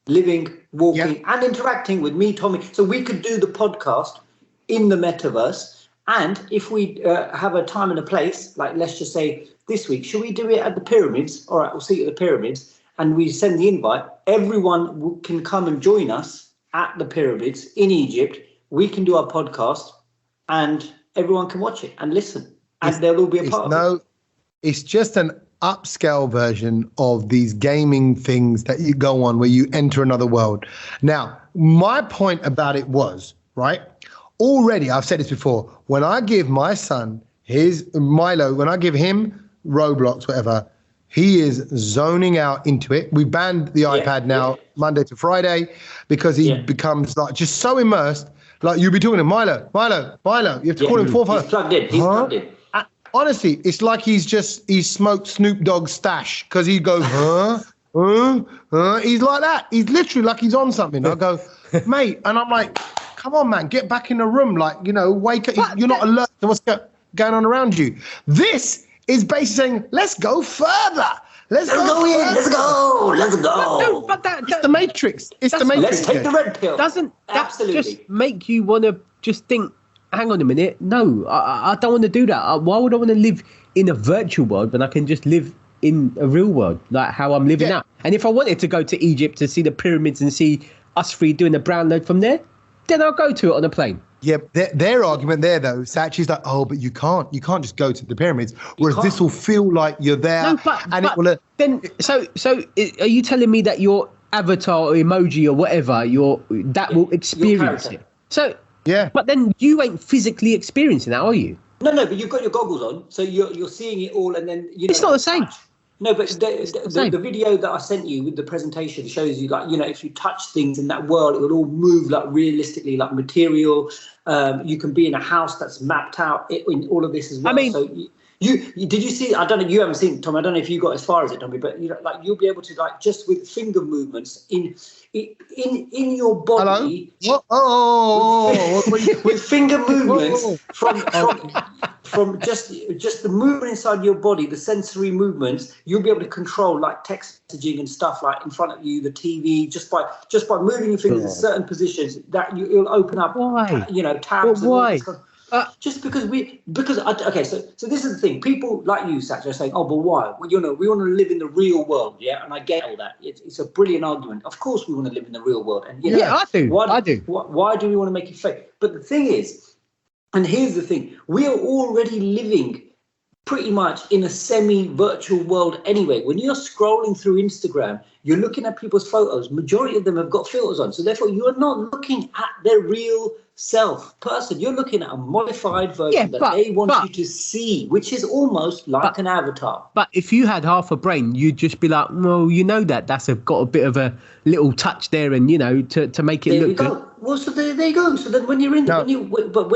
Speaker 2: living, walking and interacting with me, Tommy. So we could do the podcast in the metaverse. And if we have a time and a place, like let's just say this week, should we do it at the pyramids? All right, we'll see you at the pyramids. And we send the invite. Everyone can come and join us at the pyramids in Egypt. We can do our podcast and everyone can watch it and listen. And they'll all be a part of it.
Speaker 1: It's just an upscale version of these gaming things that you go on where you enter another world. Now, my point about it was, right, already, I've said this before, when I give my son when I give him Roblox, whatever, he is zoning out into it. We banned the iPad now Monday to Friday because he becomes like just so immersed. Like you'll be talking to Milo. You have to call him 4
Speaker 2: He's plugged in. He's plugged in.
Speaker 1: Honestly, it's like he smoked Snoop Dogg's stash because he goes, he's like that. He's literally like he's on something. I go, mate, and I'm like, come on, man, get back in the room. Like, wake up. You're not alert to what's going on around you. This is basically saying, let's go further. Let's go in.
Speaker 2: Let's go.
Speaker 1: But it's the Matrix. It's the Matrix.
Speaker 2: Let's take the red pill.
Speaker 3: Doesn't that just make you want to just think, hang on a minute. No, I don't want to do that. Why would I want to live in a virtual world when I can just live in a real world, like how I'm living now? And if I wanted to go to Egypt to see the pyramids and see us three doing the Brownload from there, then I'll go to it on a plane.
Speaker 1: Yeah, their argument there, though, Sach, is like, oh, but you can't just go to the pyramids, whereas this will feel like you're there. No,
Speaker 3: so are you telling me that your avatar or emoji or whatever, that will experience it? So... yeah, but then you ain't physically experiencing that, are you?
Speaker 2: No, but you've got your goggles on, so you're seeing it all, and then
Speaker 3: it's not the same.
Speaker 2: No, but the video that I sent you with the presentation shows you, like, if you touch things in that world, it will all move like realistically, like material. You can be in a house that's mapped out in all of this as well.
Speaker 3: I mean,
Speaker 2: so Did you see? I don't know. You haven't seen it, Tommy. I don't know if you got as far as it, Tommy. But like you'll be able to just with finger movements in your body.
Speaker 1: Hello?
Speaker 2: With finger movements from just the movement inside your body, the sensory movements, you'll be able to control like text messaging and stuff like in front of you, the TV, just by moving your fingers in certain positions. That it'll open up.
Speaker 3: Why?
Speaker 2: Tabs.
Speaker 3: But why?
Speaker 2: Just because so this is the thing. People like you, Sach, are saying, "Oh, but why? Well, we want to live in the real world, yeah." And I get all that. It's a brilliant argument. Of course, we want to live in the real world, and
Speaker 3: I do. I do.
Speaker 2: Why do we want to make it fake? But the thing is, and here's the thing: we are already living pretty much in a semi-virtual world anyway. When you're scrolling through Instagram, you're looking at people's photos. Majority of them have got filters on, so therefore you are not looking at their real person. You're looking at a modified version that they want you to see, which is almost like an avatar.
Speaker 3: But if you had half a brain, you'd just be like, well, that's got a bit of a little touch there, and to make it look good.
Speaker 2: Well, so there you go. So then when you're when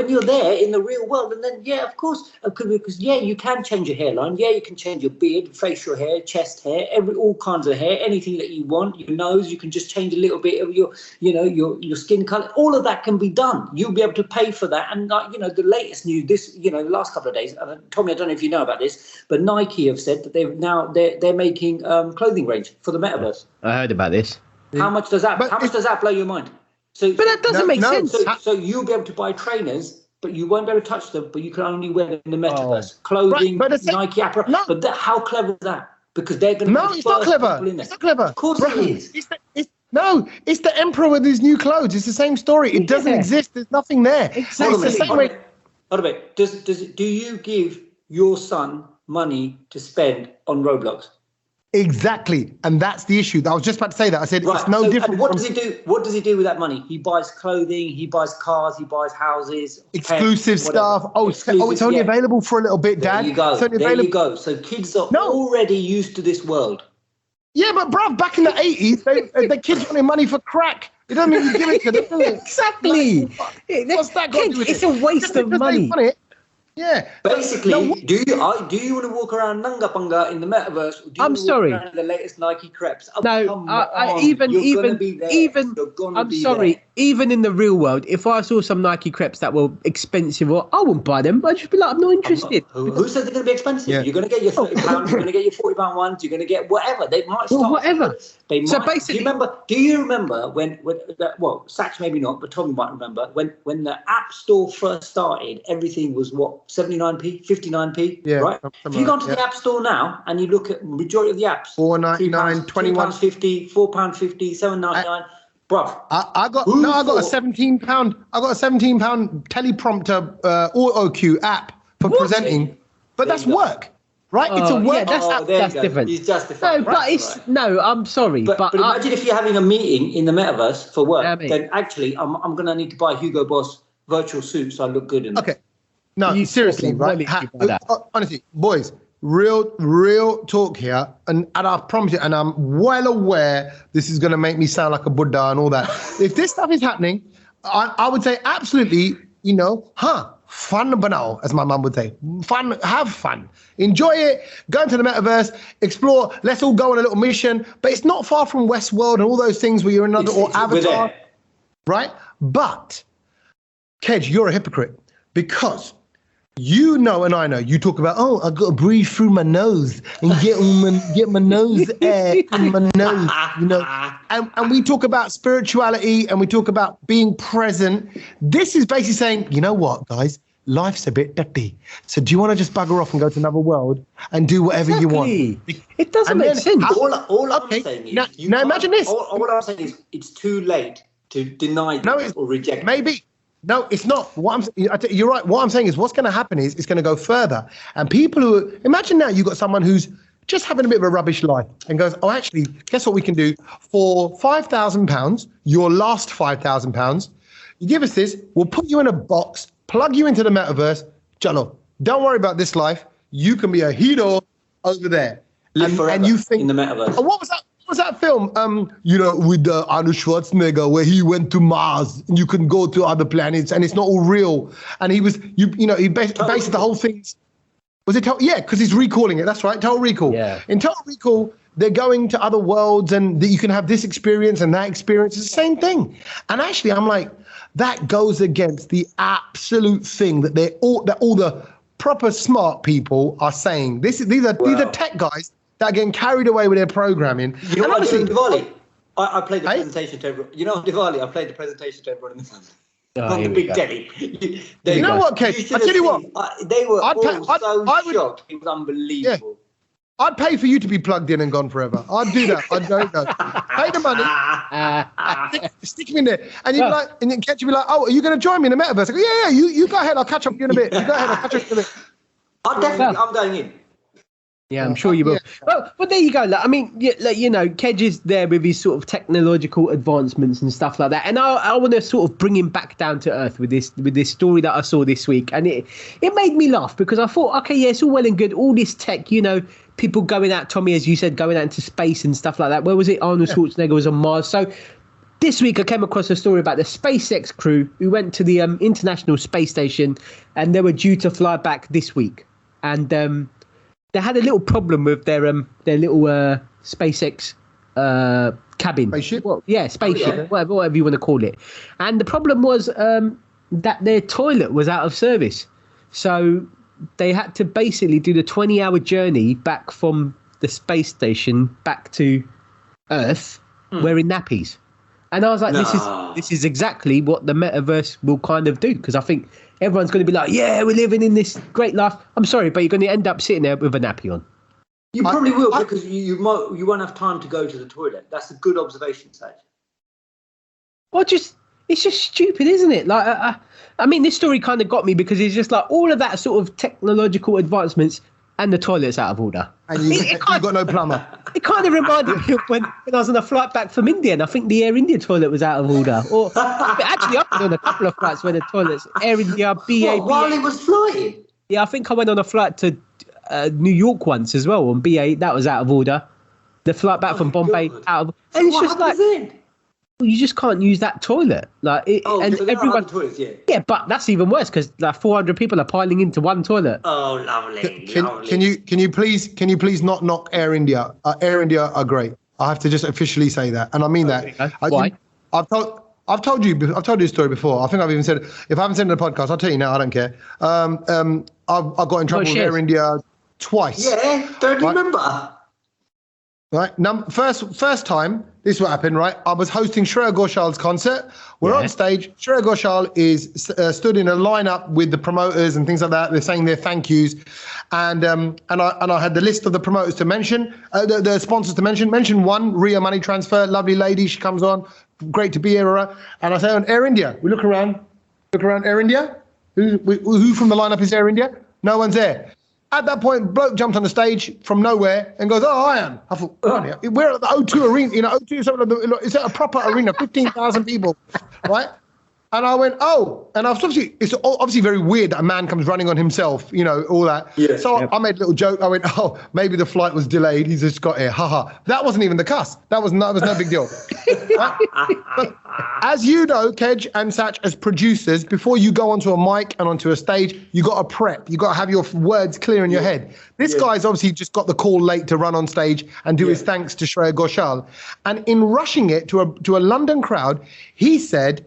Speaker 2: you're there in the real world, and then of course, because you can change your hairline, you can change your beard, facial hair, chest hair, all kinds of hair, anything that you want. Your nose, you can just change a little bit of your skin color. All of that can be done. You'll be able to pay for that. And the latest news, the last couple of days, Tommy, I don't know if you know about this, but Nike have said that they're making clothing range for the metaverse.
Speaker 3: I heard about this.
Speaker 2: How much does that blow your mind? But
Speaker 3: that doesn't make sense.
Speaker 2: So you'll be able to buy trainers, but you won't be able to touch them, but you can only wear them in the metaverse. Clothing, Nike apparel. No. But how clever is that? Because they're going to
Speaker 1: No, it's not clever. It's not clever.
Speaker 2: Of course it is.
Speaker 1: It's the emperor with his new clothes. It's the same story. It doesn't exist. There's nothing there.
Speaker 3: Exactly.
Speaker 1: It's the same way.
Speaker 2: Hold a bit. Do you give your son money to spend on Roblox?
Speaker 1: Exactly, and that's the issue. I was just about to say that. I said it's no different.
Speaker 2: And what does he do? What does he do with that money? He buys clothing, he buys cars, he buys houses,
Speaker 1: exclusive stuff. It's only available for a little bit, Dad.
Speaker 2: There you go. So kids are already used to this world.
Speaker 1: Yeah, but bruv, back in the 80s, the kids wanted money for crack. It doesn't mean you give it to them.
Speaker 3: Exactly.
Speaker 1: What's that got to do with it?
Speaker 3: It's a waste of money.
Speaker 1: Yeah.
Speaker 2: Basically, do you want to walk around Nanga Panga in the metaverse? Or do you
Speaker 3: I'm sorry.
Speaker 2: Walk around the latest Nike crepes?
Speaker 3: Even in the real world, if I saw some Nike crepes that were expensive, I wouldn't buy them. I'd just be like, I'm not interested.
Speaker 2: Who said they're going to be expensive? Yeah. You're going to get your £30. You're going to get your £40 ones. You're going to get whatever. They might start.
Speaker 3: Whatever.
Speaker 2: They might. So basically, do you remember when Sach maybe not, but Tommy might remember when the App Store first started? Everything was 79p, 59p, right? If you go to the App Store now and you look at majority of the apps,
Speaker 1: £4.99,
Speaker 2: £21.50, £4.50, £7.99. Bruv,
Speaker 1: I got a £17. I got a £17 teleprompter auto cue app for presenting, but that's work, right? It's a work.
Speaker 3: That's different.
Speaker 2: He's justified.
Speaker 3: I'm sorry,
Speaker 2: but imagine if you're having a meeting in the metaverse for work, then actually I'm going to need to buy Hugo Boss virtual suit so I look good in it.
Speaker 1: Okay. No, seriously, right? Honestly, boys, real talk here, and I promise you, and I'm well aware this is going to make me sound like a Buddha and all that. If this stuff is happening, I would say absolutely, fun banal, as my mum would say. Fun, have fun. Enjoy it, go into the metaverse, explore, let's all go on a little mission, but it's not far from Westworld and all those things where you're in or Avatar, right? But, Kedge, you're a hypocrite, because you know and I know you talk about, I've got to breathe through my nose and get my nose air in my nose, and we talk about spirituality and we talk about being present. This is basically saying, you know what, guys, life's a bit dirty, so do you want to just bugger off and go to another world and do whatever you want?
Speaker 3: It doesn't make sense.
Speaker 2: All I'm saying is,
Speaker 1: now imagine this.
Speaker 2: All I'm saying is it's too late to deny or reject.
Speaker 1: Maybe. No, it's not. You're right. What I'm saying is what's going to happen is it's going to go further. And people imagine now you've got someone who's just having a bit of a rubbish life and goes, actually, guess what we can do? For £5,000, your last £5,000, you give us this, we'll put you in a box, plug you into the metaverse. Jalo, don't worry about this life. You can be a hero over there.
Speaker 2: And you think in the metaverse.
Speaker 1: What was that? What was that film? With Arnold Schwarzenegger, where he went to Mars and you can go to other planets and it's not all real. And he was, he based the whole thing. Was it? Yeah, because he's recalling it. That's right, Total Recall.
Speaker 3: Yeah.
Speaker 1: In Total Recall, they're going to other worlds, and you can have this experience and that experience. It's the same thing. And actually, I'm like, that goes against the absolute thing that all the proper smart people are saying. These are tech guys that are getting carried away with their programming.
Speaker 2: You know what I did on Diwali? I played the presentation to everyone. You know, on Diwali, I played the presentation to everyone in the family. On the big telly.
Speaker 1: You know what, Kate? I tell you what.
Speaker 2: They were so shocked. It was unbelievable.
Speaker 1: Yeah. I'd pay for you to be plugged in and gone forever. I'd do that. I'd go. Pay the money. Stick me in there. And you'd be like, and Kate, you'd be like, oh, are you going to join me in the metaverse? I go, yeah, you go ahead. I'll catch up with you in a bit. You go ahead. I'll catch up with you in a bit.
Speaker 2: I'm going in.
Speaker 3: Yeah, I'm sure you will.
Speaker 1: Yeah.
Speaker 3: Well, there you go. Like, I mean, you know, Kedge is there with his sort of technological advancements and stuff like that. And I want to sort of bring him back down to earth with this story that I saw this week. And it made me laugh because I thought, okay, yeah, it's all well and good. All this tech, you know, people going out, Tommy, as you said, going out into space and stuff like that. Where was it? Arnold Schwarzenegger was on Mars. So this week I came across a story about the SpaceX crew who went to the International Space Station, and they were due to fly back this week. And they had a little problem with their little SpaceX cabin.
Speaker 1: Spaceship?
Speaker 3: Spaceship, whatever you want to call it. And the problem was that their toilet was out of service. So they had to basically do the 20-hour journey back from the space station back to Earth wearing nappies. And I was like, this is exactly what the metaverse will kind of do, because I think everyone's going to be like, yeah, we're living in this great life. I'm sorry, but you're going to end up sitting there with a nappy on.
Speaker 2: You probably will, because you won't have time to go to the toilet. That's a good observation, Sach.
Speaker 3: Well, it's just stupid, isn't it? Like, I mean, this story kind of got me because it's just like all of that sort of technological advancements and the toilet's out of order.
Speaker 1: And you've got no plumber.
Speaker 3: It kind of reminded me of when I was on a flight back from India, and I think the Air India toilet was out of order. Or actually, I've been on a couple of flights where the toilets, Air India, BA.
Speaker 2: While he was flying?
Speaker 3: Yeah, I think I went on a flight to New York once as well on BA. That was out of order. The flight back from Bombay out of. And it's just like then? You just can't use that toilet. Like, and
Speaker 2: so
Speaker 3: everyone.
Speaker 2: Toilets, yeah.
Speaker 3: Yeah, but that's even worse because like 400 people are piling into one toilet.
Speaker 2: Oh, lovely.
Speaker 1: Can you please not knock Air India? Air India are great. I have to just officially say that, and I mean that.
Speaker 3: Why?
Speaker 1: I've told you this story before. I think I've even said it. If I haven't said it in the podcast, I'll tell you now. I don't care. I've got in trouble with Air India twice.
Speaker 2: Yeah, don't remember.
Speaker 1: Right. First time, this is what happened, right? I was hosting Shreya Ghoshal's concert. We're on stage. Shreya Ghoshal is stood in a lineup with the promoters and things like that. They're saying their thank yous. And I had the list of the promoters to mention, the sponsors to mention. Mention one, Ria Money Transfer, lovely lady. She comes on. Great to be here. And I say, on Air India. We look around Air India. Who from the lineup is Air India? No one's there. At that point, bloke jumped on the stage from nowhere and goes, "Oh, I am." I thought, we're at the O2 arena. You know, O2 is a proper arena, 15,000 people, right? And I went, "Oh," and it's obviously very weird that a man comes running on himself, you know, all that. Yeah, so I made a little joke. I went, "Oh, maybe the flight was delayed. He's just got here." Haha. That wasn't even the cuss. That was no big deal. But as you know, Kedge and Sach, as producers, before you go onto a mic and onto a stage, you got to prep. You got to have your words clear in your head. This guy's obviously just got the call late to run on stage and do his thanks to Shreya Ghoshal. And in rushing it to a London crowd, he said,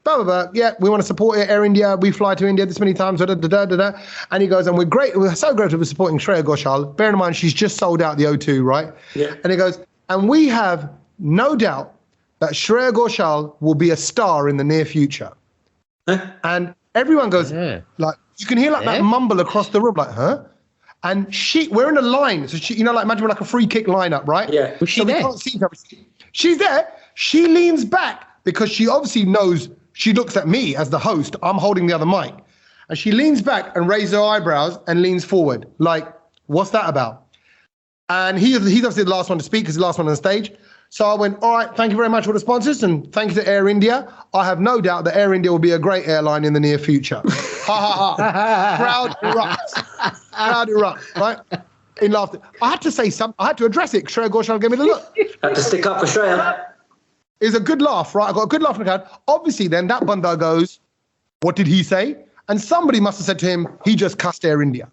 Speaker 1: blah, blah, blah, yeah, we want to support Air India. We fly to India this many times, da, da, da, da, da. And he goes, and we're so grateful for supporting Shreya Ghoshal. Bear in mind, she's just sold out the O2, right? Yeah. And he goes, and we have no doubt that Shreya Ghoshal will be a star in the near future. And everyone goes, like, you can hear like that mumble across the room, like, huh? And we're in a line. So she, you know, like imagine we're like a free kick lineup, right?
Speaker 3: Yeah. Was she there?
Speaker 1: We can't see her. She's there. She leans back because she obviously knows. She looks at me as the host. I'm holding the other mic. And she leans back and raises her eyebrows and leans forward. Like, what's that about? And he's obviously the last one to speak because he's the last one on the stage. So I went, all right, thank you very much for the sponsors and thank you to Air India. I have no doubt that Air India will be a great airline in the near future. Ha ha ha. Crowd erupts, right? In laughter. I had to say something. I had to address it. Shreya Ghoshal gave me the look.
Speaker 2: Had to stick up for Shreya.
Speaker 1: It's a good laugh, right? I got a good laugh in the crowd. Obviously, then that banda goes, what did he say? And somebody must have said to him, he just cussed Air India.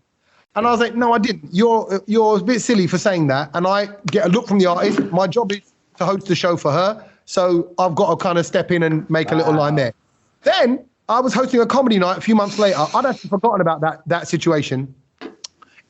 Speaker 1: And I was like, no, I didn't. You're a bit silly for saying that. And I get a look from the artist. My job is to host the show for her. So I've got to kind of step in and make a little line there. Then I was hosting a comedy night a few months later. I'd actually forgotten about that situation.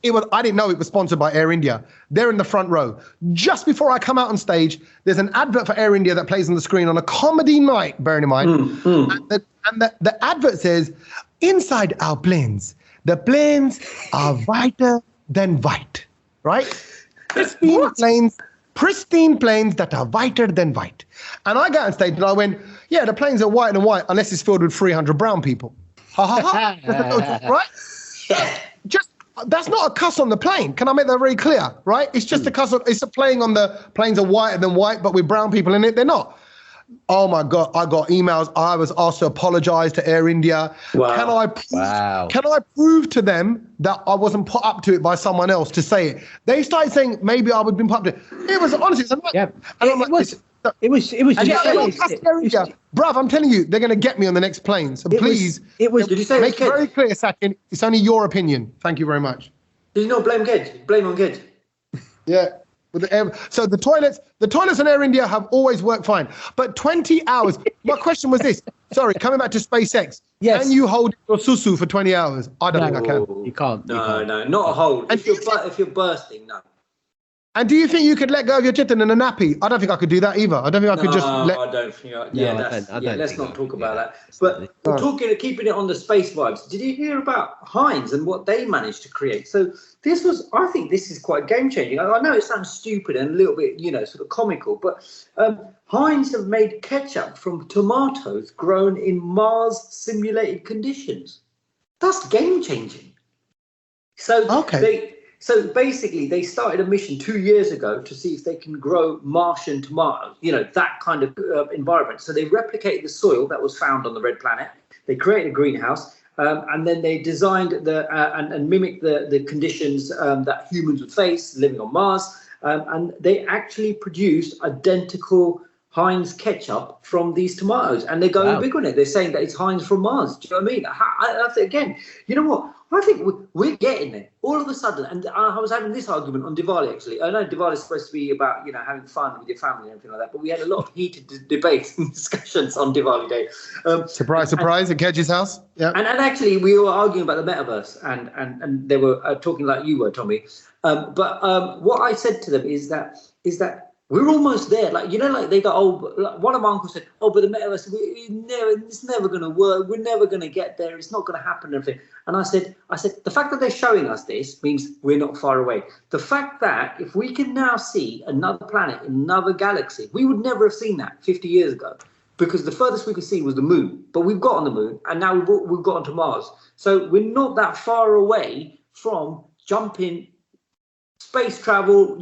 Speaker 1: I didn't know it was sponsored by Air India. They're in the front row. Just before I come out on stage, there's an advert for Air India that plays on the screen on a comedy night, bearing in mind. And the advert says, inside our planes, the planes are whiter than white, right? Pristine planes that are whiter than white. And I got on stage and I went, yeah, the planes are white and white unless it's filled with 300 brown people. Ha ha ha. Right? That's not a cuss on the plane. Can I make that very clear? Right? It's just a cuss. It's a playing on the planes are whiter than white, but with brown people in it, they're not. Oh my God! I got emails. I was asked to apologize to Air India. Wow. Can I prove to them that I wasn't put up to it by someone else to say it? They started saying maybe I would have been put up to it. It was honestly. It was. Bruv, I'm telling you, they're going to get me on the next plane. So please,
Speaker 2: did you say
Speaker 1: make it very clear, Sach, it's only your opinion. Thank you very much.
Speaker 2: Did you not blame Gedge? Blame on Gedge.
Speaker 1: Yeah. So the toilets in Air India have always worked fine. But 20 hours. My question was this. Sorry, coming back to SpaceX. Yes. Can you hold your susu for 20 hours? I don't think I can.
Speaker 3: You can't.
Speaker 2: No, not a hold. If you're bursting, no.
Speaker 1: And do you think you could let go of your chitin in a nappy? I don't think I could do that either. I don't think I could
Speaker 2: I don't think. Let's not talk about that. But keeping it on the space vibes. Did you hear about Heinz and what they managed to create? So I think this is quite game changing. I know it sounds stupid and a little bit, sort of comical, but Heinz have made ketchup from tomatoes grown in Mars simulated conditions. That's game changing. So basically, they started a mission 2 years ago to see if they can grow Martian tomatoes, that kind of environment. So they replicated the soil that was found on the red planet. They created a greenhouse, and then they designed and mimicked the conditions that humans would face living on Mars. And they actually produced identical Heinz ketchup from these tomatoes. And they're going big on it. They're saying that it's Heinz from Mars. Do you know what I mean? I think, again, you know what? I think we're getting there all of a sudden. And I was having this argument on Diwali, actually. I know Diwali is supposed to be about, having fun with your family and everything like that. But we had a lot of heated debates and discussions on Diwali Day.
Speaker 1: Surprise at Kedge's house. Yeah.
Speaker 2: And actually, we were arguing about the metaverse. And they were talking like you were, Tommy. But what I said to them is that we're almost there. Like they go, one of my uncles said, but the metaverse, it's never going to work. We're never going to get there. It's not going to happen. And I said, the fact that they're showing us this means we're not far away. The fact that if we can now see another planet in another galaxy, we would never have seen that 50 years ago, because the furthest we could see was the moon. But we've got on the moon, and now we've got onto Mars. So we're not that far away from jumping, space travel,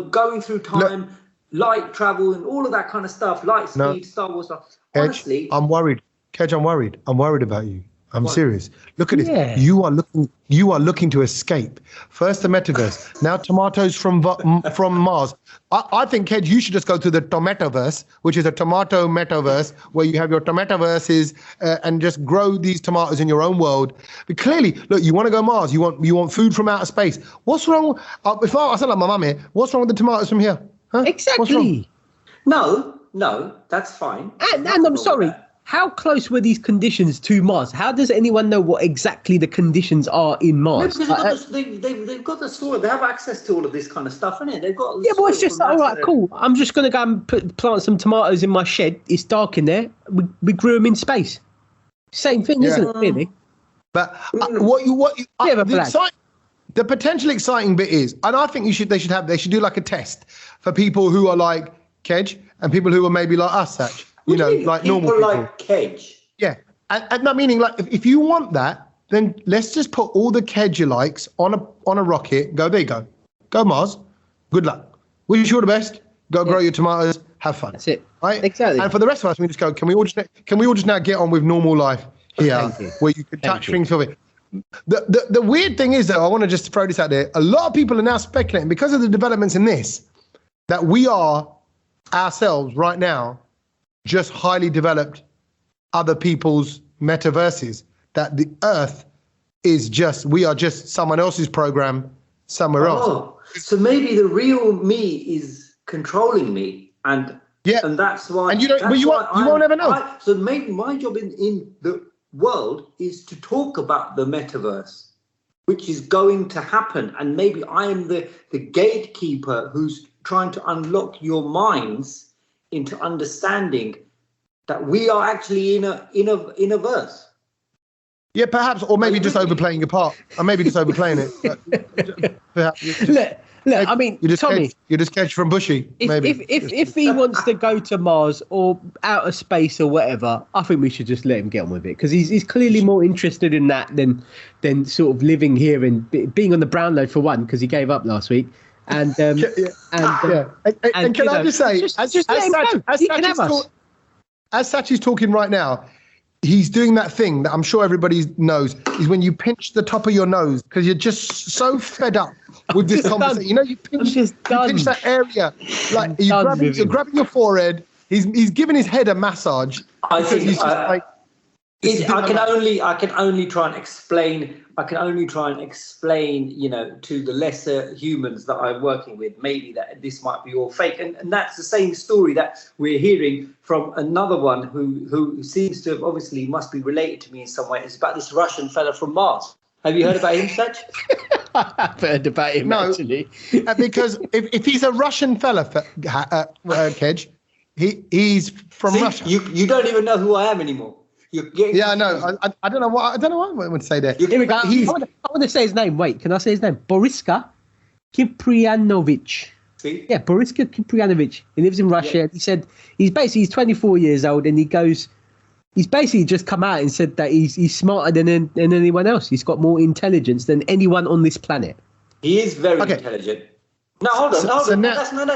Speaker 2: going through time. Light travel and all of that kind of stuff, light speed, Star Wars stuff. Honestly,
Speaker 1: Kedge, I'm worried. Kedge, I'm worried. I'm worried about you. I'm serious. Look at this. You are looking to escape. First the metaverse, now tomatoes from Mars. I think, Kedge, you should just go to the tomatoverse, which is a tomato metaverse where you have your tomatoverses and just grow these tomatoes in your own world. But clearly, look, you want to go Mars. You want food from outer space. What's wrong? If I sound like my mum here, what's wrong with the tomatoes from here? Huh?
Speaker 3: Exactly.
Speaker 2: No, that's fine.
Speaker 3: And I'm sorry. How close were these conditions to Mars? How does anyone know what exactly the conditions are in Mars?
Speaker 2: They've got the soil. They have access to all of this kind of stuff, innit? They've got.
Speaker 3: Yeah, but it's just all right, cool. I'm just gonna go and plant some tomatoes in my shed. It's dark in there. We grew them in space. Same thing, isn't it? Really.
Speaker 1: But the potentially exciting bit is, and I think they should do like a test for people who are like Kedge and people who are maybe like us, Sach. Like normal people.
Speaker 2: Like Kedge.
Speaker 1: Yeah, and that meaning like if you want that, then let's just put all the Kedge likes on a rocket. Go, there you go. Go Mars. Good luck. Wish you all the best. Go grow your tomatoes. Have fun.
Speaker 3: That's it.
Speaker 1: Right.
Speaker 3: Exactly.
Speaker 1: And for the rest of us, we just go. Can we all just now get on with normal life here, where you can touch things of it. The weird thing is, though, I want to just throw this out there. A lot of people are now speculating, because of the developments in this, that we are ourselves right now just highly developed other people's metaverses, that the Earth we are just someone else's program somewhere else.
Speaker 2: So maybe the real me is controlling me, and that's why.
Speaker 1: And you won't ever know.
Speaker 2: So maybe my job in the world is to talk about the metaverse, which is going to happen, and maybe I am the gatekeeper who's trying to unlock your minds into understanding that we are actually in a verse.
Speaker 1: Yeah, perhaps, or maybe just overplaying your part, or maybe just overplaying it.
Speaker 3: Look, I mean, Tommy,
Speaker 1: you're just Kedge from Bushy.
Speaker 3: If he wants to go to Mars or outer space or whatever, I think we should just let him get on with it, because he's clearly more interested in that than sort of living here and being on the Brownload for one, because he gave up last week. And can
Speaker 1: I just say, as Sach is talking right now, he's doing that thing that I'm sure everybody knows, is when you pinch the top of your nose because you're just so fed up with this conversation. You know, you pinch that area, like you're grabbing your forehead. He's giving his head a massage.
Speaker 2: I think he's just like. I can only try and explain. You know, to the lesser humans that I'm working with, maybe that this might be all fake, and that's the same story that we're hearing from another one who seems to have obviously must be related to me in some way. It's about this Russian fella from Mars. Have you heard about him, Sach?
Speaker 3: I've heard about him, actually.
Speaker 1: Because if he's a Russian fella, Kedge, he's from Russia.
Speaker 2: You don't even know who I am anymore.
Speaker 1: I know. I don't know what I would say there.
Speaker 3: Here we go. I want to say his name. Wait, can I say his name? Boriska Kiprianovich.
Speaker 2: See?
Speaker 3: Yeah, Boriska Kiprianovich. He lives in Russia. Yeah. He said he's 24 years old, and he's basically just come out and said that he's smarter than anyone else. He's got more intelligence than anyone on this planet.
Speaker 2: He is very intelligent. No, hold on. That's not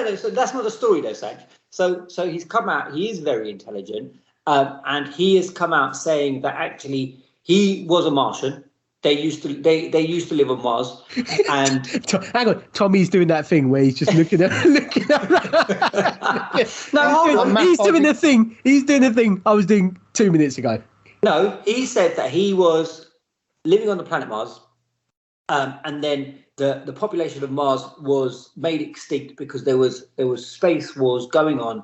Speaker 2: the story, though, Sach. So he's come out. He is very intelligent. And he has come out saying that actually he was a Martian. They used to live on Mars. And
Speaker 3: hang on, Tommy's doing that thing where he's just looking at. He's doing the thing. He's doing the thing I was doing 2 minutes ago.
Speaker 2: No, he said that he was living on the planet Mars, and then the population of Mars was made extinct because there was space wars going on.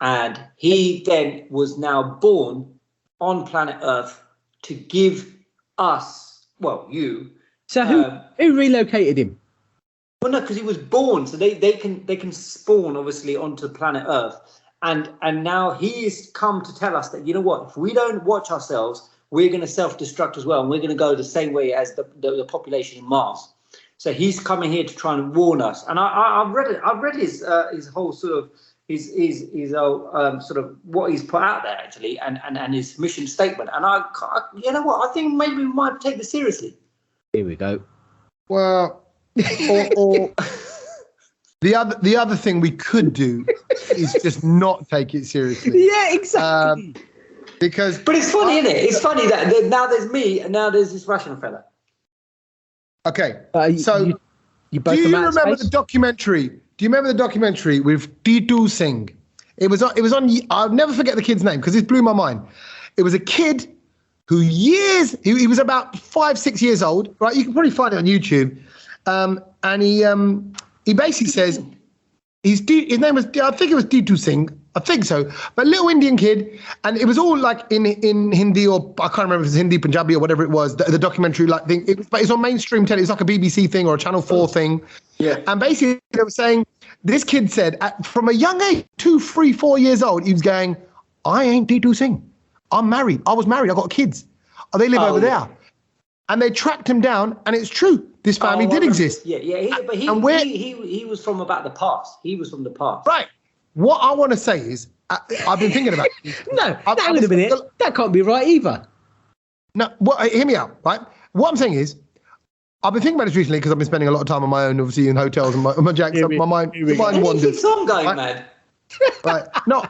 Speaker 2: And he then was now born on planet Earth to give us, you. So
Speaker 3: who relocated him?
Speaker 2: Well, no, because he was born, so they can spawn obviously onto planet Earth, and now he's come to tell us that, you know what, if we don't watch ourselves, we're going to self-destruct as well, and we're going to go the same way as the population in Mars. So he's coming here to try and warn us. And I've read his whole sort of. His sort of what he's put out there actually, and his mission statement, and I you know what, I think maybe we might take this seriously.
Speaker 3: Here we go.
Speaker 1: Well, or the other thing we could do is just not take it seriously.
Speaker 3: Yeah, exactly.
Speaker 2: But it's funny, isn't it? It's funny that now there's me and now there's this Russian fella.
Speaker 1: Okay,
Speaker 3: so you both
Speaker 1: do you remember the documentary? Do you remember the documentary with Titu Singh? It was on. I'll never forget the kid's name because it blew my mind. It was a kid who he was about 5-6 years old, right? You can probably find it on YouTube. And he basically says his name was, I think it was Titu Singh. I think so. But little Indian kid, and it was all like in Hindi, or I can't remember if it was Hindi, Punjabi, or whatever it was. The documentary like thing. But it's on mainstream telly. It's like a BBC thing or a Channel 4 thing.
Speaker 2: Yeah.
Speaker 1: And basically they were saying, this kid said from a young age, 2, 3, 4 years old, he was going, I ain't Titu Singh. I'm married. I was married. I got kids. Oh, they live over there. And they tracked him down, and it's true. This family did exist.
Speaker 2: Yeah. He was from about the past. He was from the past.
Speaker 1: Right. What I want to say is, I've been thinking about it.
Speaker 3: Hang on a minute. That can't be right either.
Speaker 1: No, hear me out, right? What I'm saying is, I've been thinking about this recently because I've been spending a lot of time on my own, obviously, in hotels and my jacks. My mind wanders.
Speaker 2: He keeps on going mad.
Speaker 1: Right. No.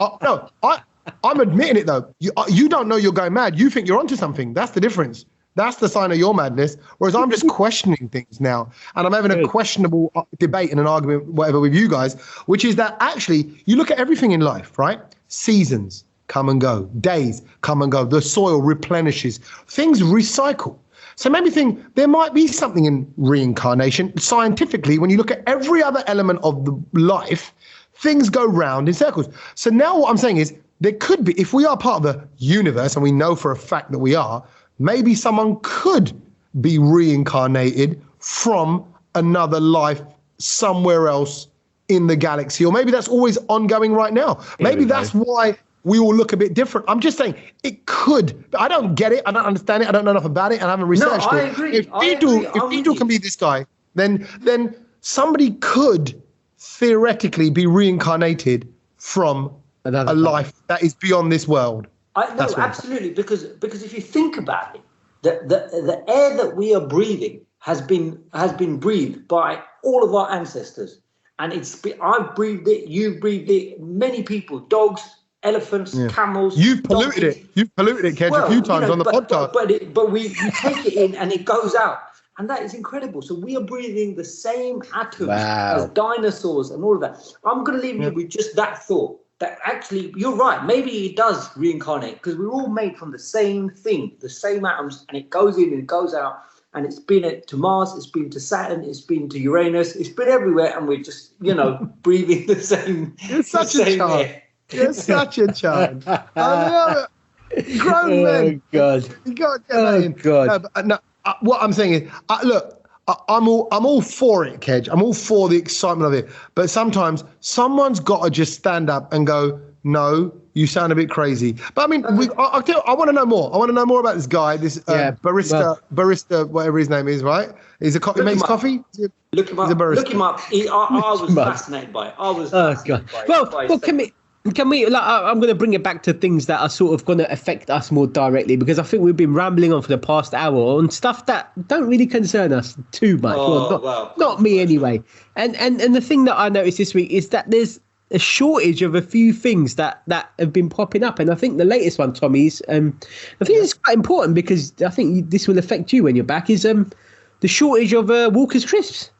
Speaker 1: I'm admitting it, though. You don't know you're going mad. You think you're onto something. That's the difference. That's the sign of your madness. Whereas I'm just questioning things now. And I'm having a questionable debate and an argument, whatever, with you guys, which is that actually you look at everything in life, right? Seasons come and go. Days come and go. The soil replenishes. Things recycle. So it made me think there might be something in reincarnation. Scientifically, when you look at every other element of the life, things go round in circles. So now what I'm saying is there could be, if we are part of the universe, and we know for a fact that we are, maybe someone could be reincarnated from another life somewhere else in the galaxy. Or maybe that's always ongoing right now. Maybe that's why we all look a bit different. I'm just saying it could. I don't get it. I don't understand it. I don't know enough about it, and I haven't researched it.
Speaker 2: I agree.
Speaker 1: If Beetle can be this guy, then somebody could theoretically be reincarnated from a life that is beyond this world.
Speaker 2: No, absolutely. Because if you think about it, the air that we are breathing has been breathed by all of our ancestors, and I've breathed it. You've breathed it. Many people, dogs, elephants, camels.
Speaker 1: You've polluted it. You've polluted it, Kedge, a few times on the podcast.
Speaker 2: But we take it in and it goes out. And that is incredible. So we are breathing the same atoms as dinosaurs and all of that. I'm going to leave you with just that thought. That actually, you're right. Maybe it does reincarnate because we're all made from the same thing, the same atoms, and it goes in and it goes out. And it's been to Mars, it's been to Saturn, it's been to Uranus, it's been everywhere, and we're just, breathing the same.
Speaker 1: You're such a child. You're such a child. I love it. Grown men.
Speaker 3: Oh God.
Speaker 1: You got to get that in.
Speaker 3: God.
Speaker 1: No, what I'm saying is, look, I'm all for it, Kedge. I'm all for the excitement of it. But sometimes someone's got to just stand up and go, no, you sound a bit crazy. But I mean, I want to know more. I want to know more about this guy, this barista, whatever his name is, right? He makes coffee?
Speaker 2: Look him up. Look him up. I was fascinated by it.
Speaker 3: Well, can we? Like, I'm going to bring it back to things that are sort of going to affect us more directly, because I think we've been rambling on for the past hour on stuff that don't really concern us too much. Not me anyway. And the thing that I noticed this week is that there's a shortage of a few things that have been popping up, and I think the latest one, Tommy's, I think it's quite important because I think this will affect you when you're back. Is the shortage of Walker's crisps?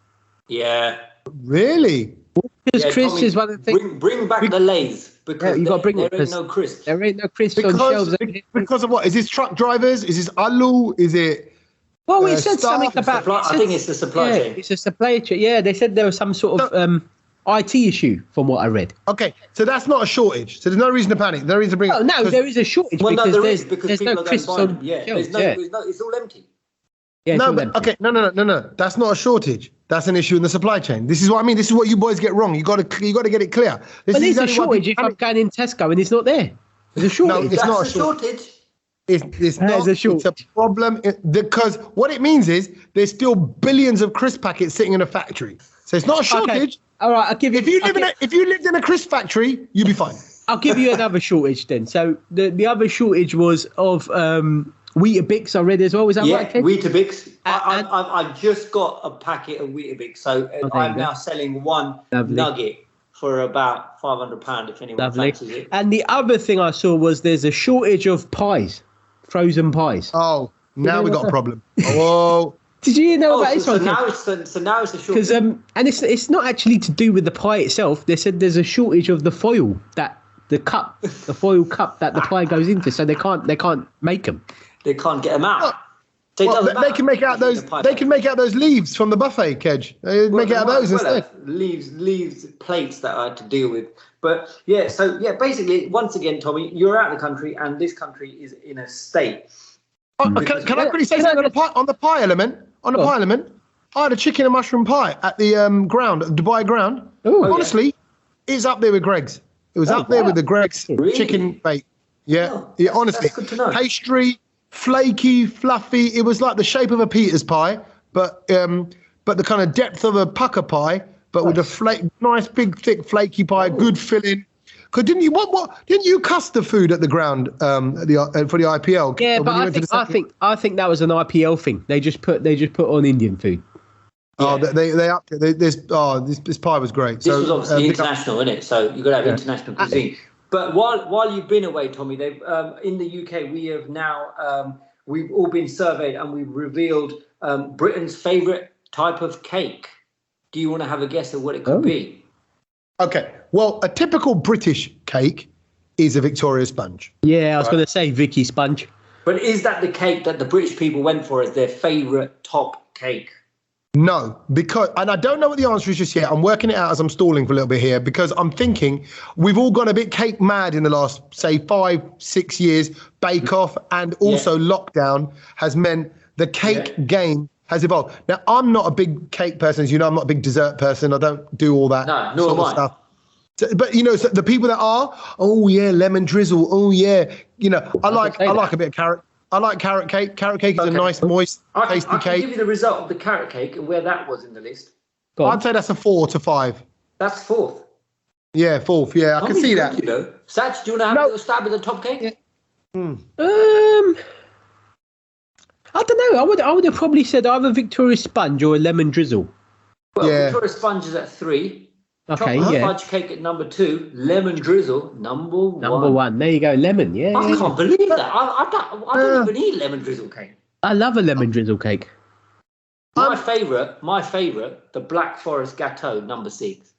Speaker 2: Yeah.
Speaker 1: Really?
Speaker 3: Walker's crisps Tommy, is one of the things.
Speaker 2: Bring back the Lay's. Because
Speaker 3: you got to bring it.
Speaker 2: There ain't no crisps.
Speaker 3: There ain't no crisps on shelves.
Speaker 1: Because of what? Is this truck drivers? Is this alu? Is it?
Speaker 3: Well, we said something about.
Speaker 2: I think it's the supply chain.
Speaker 3: It's a supply chain. Yeah, they said there was some sort of IT issue from what I read.
Speaker 1: Okay, so that's not a shortage. So there's no reason to panic. No reason to bring.
Speaker 3: Oh no, there is a shortage because there's
Speaker 2: no
Speaker 3: crisps on.
Speaker 2: Yeah, it's all empty.
Speaker 3: Yeah,
Speaker 1: no, but okay, no. That's not a shortage. That's an issue in the supply chain. This is what I mean. This is what you boys get wrong. You got to get it clear.
Speaker 3: But there's a shortage if I'm going in Tesco and it's not there. There's a shortage.
Speaker 1: No, it's not a shortage. It's not. It's a problem because what it means is there's still billions of crisp packets sitting in a factory. So it's not a shortage.
Speaker 3: Okay. All right, I'll give you.
Speaker 1: If you lived in a crisp factory, you'd be fine.
Speaker 3: I'll give you another shortage then. So the other shortage was of Weetabix. I read as well. Was that right, Ken?
Speaker 2: Weetabix. I've just got a packet of Weetabix, so I'm now selling one nugget for about £500 if anyone fancies it.
Speaker 3: And the other thing I saw was there's a shortage of pies, frozen pies.
Speaker 1: Oh, now we got a problem. Oh.
Speaker 3: Did you know about this one?
Speaker 2: So now it's a shortage.
Speaker 3: And it's not actually to do with the pie itself. They said there's a shortage of the foil the foil cup that the pie goes into, so they can't make them.
Speaker 2: They can't get them out.
Speaker 1: They can make out those. They can make out those leaves from the buffet, Kedge. They make out those instead.
Speaker 2: Leaves, plates that I had to deal with. But basically, once again, Tommy, you're out of the country, and this country is in a state.
Speaker 1: Can I quickly say something on the pie element? On the pie element, I had a chicken and mushroom pie at the Dubai ground. Honestly, it's up there with Greg's. It was up there with the Greg's chicken bake. Yeah, honestly.
Speaker 2: That's good to know.
Speaker 1: Pastry, flaky, fluffy. It was like the shape of a Peter's pie, but the kind of depth of a pucker pie, but with a nice, big, thick, flaky pie, good filling. Because didn't you cuss the food at the ground for the IPL?
Speaker 3: Yeah, but I think that was an IPL thing. They just put on Indian food.
Speaker 1: Oh, they upped it. This pie was great.
Speaker 2: This was obviously international, isn't it? So you've got to have international cuisine. But while you've been away, Tommy, they've in the UK we have now we've all been surveyed and we've revealed Britain's favourite type of cake. Do you want to have a guess at what it could be?
Speaker 1: Okay. Well, a typical British cake is a Victoria sponge.
Speaker 3: Yeah, I was going to say Vicky sponge.
Speaker 2: But is that the cake that the British people went for as their favourite top cake?
Speaker 1: No, because, and I don't know what the answer is just yet. I'm working it out as I'm stalling for a little bit here, because I'm thinking we've all gone a bit cake mad in the last, say, 5-6 years. Bake Off and also lockdown has meant the cake game has evolved. Now, I'm not a big cake person, as you know. I'm not a big dessert person. I don't do all that sort of stuff. So, but so the people that are, oh yeah, lemon drizzle, oh yeah, I like a bit of carrot. I like carrot cake. Carrot cake is a nice, moist, tasty cake. I can
Speaker 2: give you the result of the carrot cake and where that was in the list.
Speaker 1: I'd say that's a 4 to 5.
Speaker 2: That's 4th.
Speaker 1: Yeah, 4th. Yeah, I can see that.
Speaker 2: Sach, do you want to have a stab at the top cake? Yeah.
Speaker 3: I don't know. I would have probably said either Victoria Sponge or a lemon drizzle.
Speaker 2: Well, Victoria Sponge is at 3.
Speaker 3: Okay,
Speaker 2: chocolate fudge cake at number 2, lemon drizzle number 1.
Speaker 3: Number 1. There you go, lemon. Yeah.
Speaker 2: I can't believe that. I don't even eat lemon drizzle cake.
Speaker 3: I love a lemon drizzle cake.
Speaker 2: My favourite, the Black Forest Gâteau, number 6.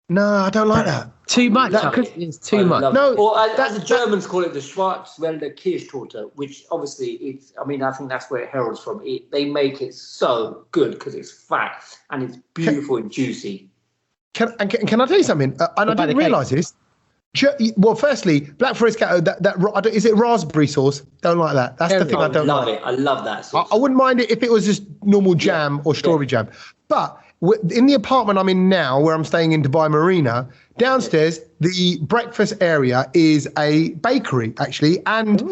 Speaker 1: No, I don't like that.
Speaker 3: Too much. It's too much.
Speaker 1: No,
Speaker 2: or as the Germans call it, the Schwarzwälder Kirschtorte, which obviously it's. I mean, I think that's where it heralds from. They make it so good because it's fat and it's beautiful and juicy.
Speaker 1: Can I tell you something? And I didn't realise this. Well, firstly, Black Forest Gâteau, is it raspberry sauce? Don't like that. That's the thing I don't like.
Speaker 2: I love that sauce.
Speaker 1: I wouldn't mind it if it was just normal jam or strawberry jam. But in the apartment I'm in now, where I'm staying in Dubai Marina, downstairs, the breakfast area is a bakery, actually. And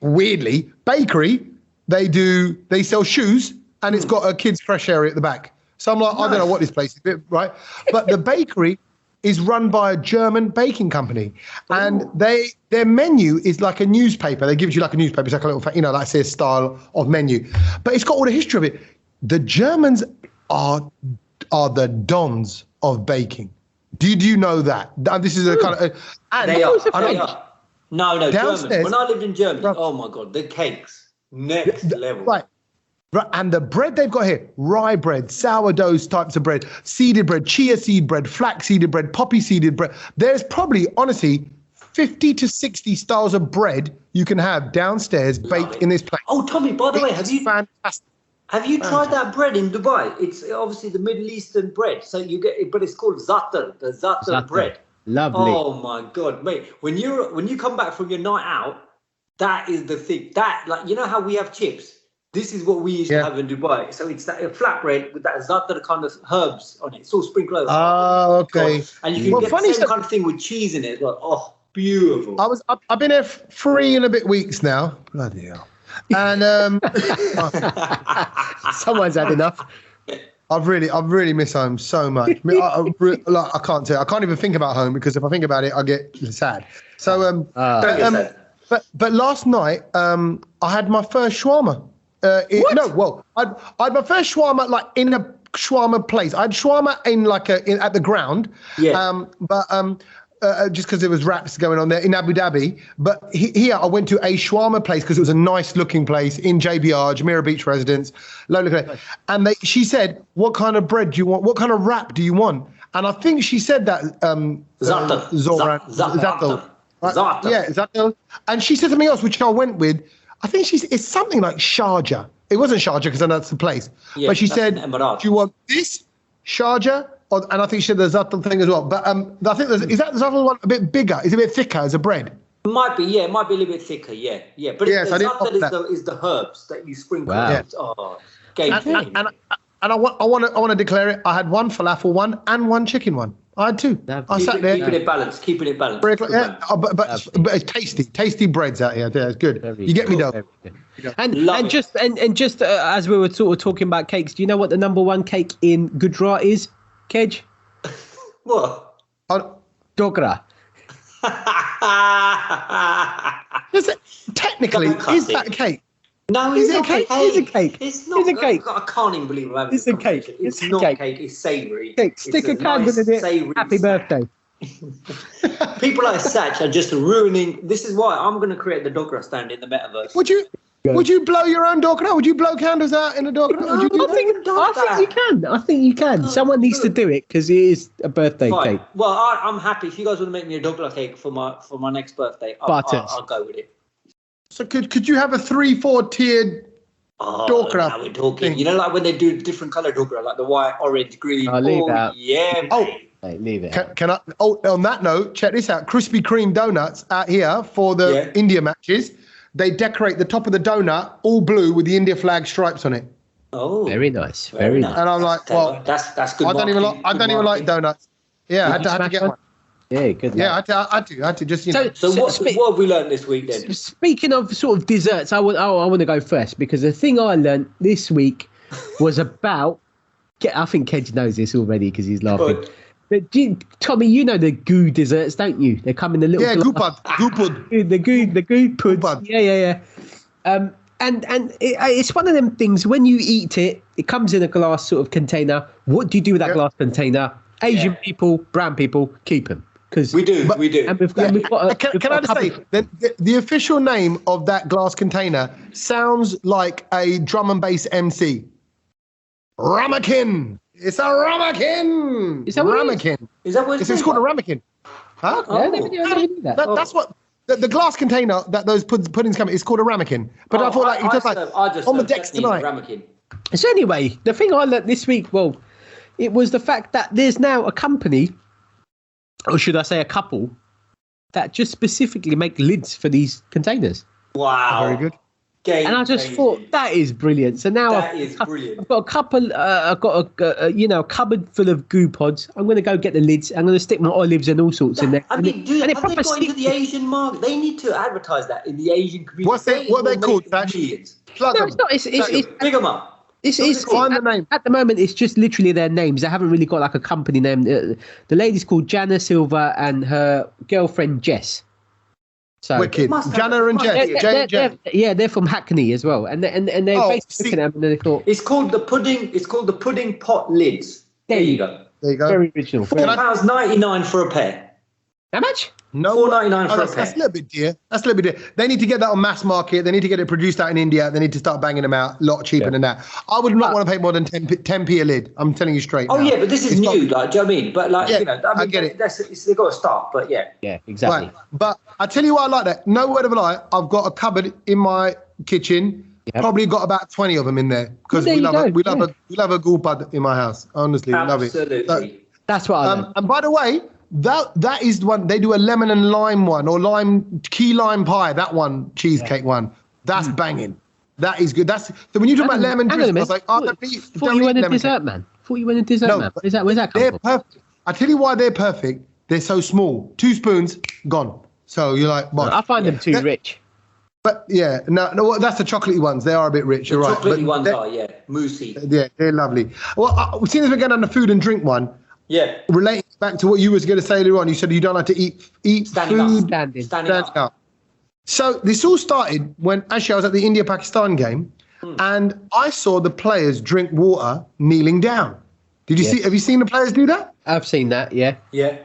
Speaker 1: weirdly, bakery, they sell shoes, and it's got a kids' fresh area at the back. So I'm like, I don't know what this place is, right? But the bakery is run by a German baking company, and their menu is like a newspaper. They give you like a newspaper. It's like a little, like their style of menu, but it's got all the history of it. The Germans are the dons of baking. Did you know that? This is a kind of.
Speaker 2: They are. No, German. When I lived in Germany, oh my God, the cakes, next level.
Speaker 1: Right. And the bread they've got here, rye bread, sourdough types of bread, seeded bread, chia seed bread, flax seeded bread, poppy seeded bread. There's probably, honestly, 50 to 60 styles of bread you can have downstairs baked in this place.
Speaker 2: Oh, Tommy, by the way,
Speaker 1: fantastic.
Speaker 2: Have you tried that bread in Dubai? It's obviously the Middle Eastern bread. So you get it, but it's called za'atar, the za'atar bread.
Speaker 3: Lovely.
Speaker 2: Oh my God, mate. When you come back from your night out, that is the thing. That, like, you know how we have chips? This is what we used to have in Dubai. So it's that flatbread with that za'atar kind of herbs on it. It's all sprinkled over.
Speaker 1: Oh, okay.
Speaker 2: God. And you can get the same kind of thing with cheese in it as well. Oh, beautiful.
Speaker 1: I've been here 3 and a bit weeks now. Bloody hell. And
Speaker 3: someone's had enough.
Speaker 1: I've really missed home so much. I can't tell. I can't even think about home, because if I think about it, I get sad. So but last night I had my first shawarma. I had my first shawarma like in a shawarma place. I had shawarma at the ground. Yeah. Just because there was raps going on there in Abu Dhabi. But here I went to a shawarma place because it was a nice looking place in JBR, Jumeirah Beach Residence. And she said, "What kind of bread do you want? What kind of wrap do you want?" And I think she said that
Speaker 2: za'atar.
Speaker 1: Yeah, za'atar. And she said something else which I went with. I think it's something like Sharjah. It wasn't Sharjah because I know that's the place. Yeah, but she said, "Do you want this Sharjah?" And I think she said the za'atar thing as well. But I think is that the za'atar one a bit bigger? Is it a bit thicker as a bread?
Speaker 2: Might be, it might be a little bit thicker, yeah. But the za'atar is the herbs that you sprinkle. Wow. Yeah. Oh, game changer.
Speaker 1: And I want to declare it. I had one falafel one and one chicken one. I had 2. I sat there.
Speaker 2: Keeping it balanced.
Speaker 1: Yeah, but it's tasty breads out here. Yeah, it's good. You get me, though.
Speaker 3: And just as we were sort of talking about cakes, do you know what the number 1 cake in Gujarat is, Kedge?
Speaker 2: What?
Speaker 3: Dogra.
Speaker 1: Technically, is that a cake?
Speaker 2: No, it's not a cake.
Speaker 3: It's a cake.
Speaker 2: It's not a cake. I can't even believe I'm having
Speaker 3: It's a cake.
Speaker 2: It's not a cake. It's savoury.
Speaker 3: Stick a candle in it. Happy birthday.
Speaker 2: People like Sach are just ruining. This is why I'm going to create the dogra stand in the metaverse.
Speaker 1: Would you blow your own dogra? Would you blow candles out in a dogra?
Speaker 3: I think you can. Someone needs to do it because it is a birthday cake.
Speaker 2: Well, I'm happy if you guys want to make me a dogra cake for my next birthday. I'll go with it.
Speaker 1: So could you have a 3-4 tiered Dorker?
Speaker 2: Now we're talking.
Speaker 1: Thing?
Speaker 2: You know, like when they do different color Dorker, like the white, orange, green.
Speaker 3: Leave it out.
Speaker 2: Yeah.
Speaker 3: Mate, leave it.
Speaker 1: Can I? Oh, on that note, check this out. Krispy Kreme donuts out here for the India matches. They decorate the top of the donut all blue with the India flag stripes on it.
Speaker 2: Oh,
Speaker 3: very nice. Very nice.
Speaker 1: And I'm like, well,
Speaker 2: that's good.
Speaker 1: I don't even like donuts. Yeah, I had to get one.
Speaker 3: Yeah, good.
Speaker 1: Yeah, I had to just, you know.
Speaker 2: So what have we learned this week then?
Speaker 3: Speaking of sort of desserts, I want to go first because the thing I learned this week was about. I think Kedge knows this already because he's laughing. But Tommy, you know the goo desserts, don't you? They come in the little
Speaker 1: goo pud.
Speaker 3: The goo pud. Yeah. And it's one of them things. When you eat it, it comes in a glass sort of container. What do you do with that glass container? Asian people, brown people, keep them.
Speaker 2: We do.
Speaker 3: And we've got
Speaker 1: can I just say the official name of that glass container sounds like a drum and bass MC. Ramekin. It's a ramekin.
Speaker 3: Is that
Speaker 1: ramekin?
Speaker 2: Is that what
Speaker 1: it's called? A ramekin. Huh? That's what the glass container that those puddings come in is called a ramekin. But I thought
Speaker 2: I just
Speaker 1: on the decks tonight.
Speaker 2: Ramekin.
Speaker 3: So anyway, the thing I learned this week, well, it was the fact that there's now a company, or should I say a couple, that just specifically make lids for these containers.
Speaker 2: Wow.
Speaker 1: Very good.
Speaker 3: And I just thought that is brilliant. So now
Speaker 2: I've
Speaker 3: got a couple. I've got a cupboard full of goo pods. I'm going to go get the lids. I'm going to stick my olives and all sorts in there.
Speaker 2: I mean, have they got into the Asian market? They need to advertise that in the Asian community.
Speaker 1: What are they called?
Speaker 3: No, it's not. It's
Speaker 2: pick them up.
Speaker 1: Find the name.
Speaker 3: At the moment, it's just literally their names. They haven't really got like a company name. The lady's called Jana Silva and her girlfriend Jess. So
Speaker 1: wicked. Jana and Jess.
Speaker 3: They're from Hackney as well, and they're basically looking at them and they thought
Speaker 2: it's called the pudding pot lids. There you go.
Speaker 3: Very original.
Speaker 2: £4.99 for a pair.
Speaker 3: How much?
Speaker 1: No,
Speaker 2: $4.99 for a pair.
Speaker 1: That's a little bit dear. They need to get that on mass market. They need to get it produced out in India. They need to start banging them out a lot cheaper than that. I would not want to pay more than 10p a lid. I'm telling you straight.
Speaker 2: Oh, yeah, but this is new. Like, do you know what I mean? But
Speaker 1: I get it.
Speaker 2: They've got to start. But yeah,
Speaker 3: exactly.
Speaker 1: Right. But I tell you why I like that. No word of a lie. I've got a cupboard in my kitchen. Yep. Probably got about 20 of them in there because we love a ghoul pud in my house. Honestly, love it.
Speaker 2: Absolutely.
Speaker 3: That's what I love.
Speaker 1: And by the way, that is the one they do, a lemon and lime one, or key lime pie. That one, cheesecake one. That's banging. That is good. So when you talk about lemon juice, I was like,
Speaker 3: thought you went a dessert man. Man. Where's that come from?
Speaker 1: Perfect. I tell you why they're perfect. They're so small. 2 spoons, gone. So you're like, well,
Speaker 3: I find them too rich.
Speaker 1: But yeah, no, that's the chocolatey ones. They are a bit rich. You're right.
Speaker 2: The chocolatey ones are, moussey.
Speaker 1: Yeah, they're lovely. Well, seeing as we're going on the food and drink one, relating back to what you was going to say earlier on, you said you don't like to eat
Speaker 2: standing
Speaker 1: food
Speaker 2: standing up.
Speaker 1: So this all started when actually I was at the India-Pakistan game, and I saw the players drink water kneeling down. Did you see? Have you seen the players do that?
Speaker 3: I've seen that. Yeah.
Speaker 2: Yeah.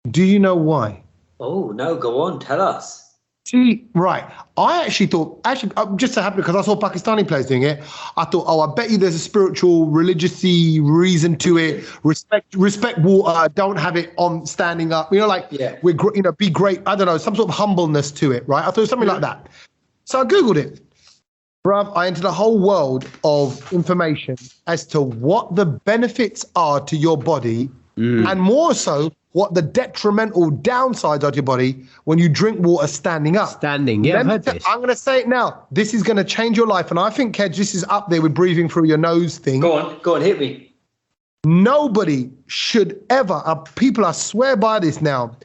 Speaker 1: Do you know why?
Speaker 2: Oh no! Go on, tell us.
Speaker 1: See, right. I actually thought, I'm just so happy because I saw Pakistani players doing it. I thought, I bet you there's a spiritual, religious-y reason to it. Respect water. Don't have it on standing up. Be great. I don't know, some sort of humbleness to it, right? I thought something like that. So I Googled it. Bruv, I entered a whole world of information as to what the benefits are to your body, and more so, what the detrimental downsides are to your body when you drink water standing up.
Speaker 3: Yeah, I've heard this.
Speaker 1: I'm going to say it now. This is going to change your life. And I think, Kedge, this is up there with breathing through your nose thing.
Speaker 2: Go on, hit me.
Speaker 1: Nobody should ever, people I swear by this now,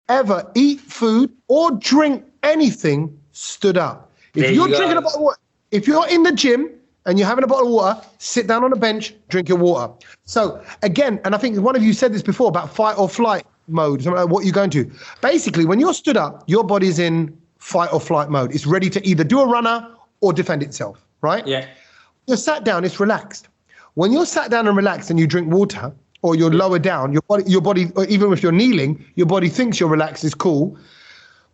Speaker 1: ever eat food or drink anything stood up. If you're drinking a bottle of water, if you're in the gym and you're having a bottle of water, sit down on a bench, drink your water. So again, and I think one of you said this before about fight or flight mode, what you're going to. Basically, when you're stood up, your body's in fight or flight mode. It's ready to either do a runner or defend itself, right?
Speaker 2: Yeah.
Speaker 1: You're sat down, it's relaxed. When you're sat down and relaxed and you drink water, or you're lower down, your body, or even if you're kneeling, your body thinks you're relaxed, is cool.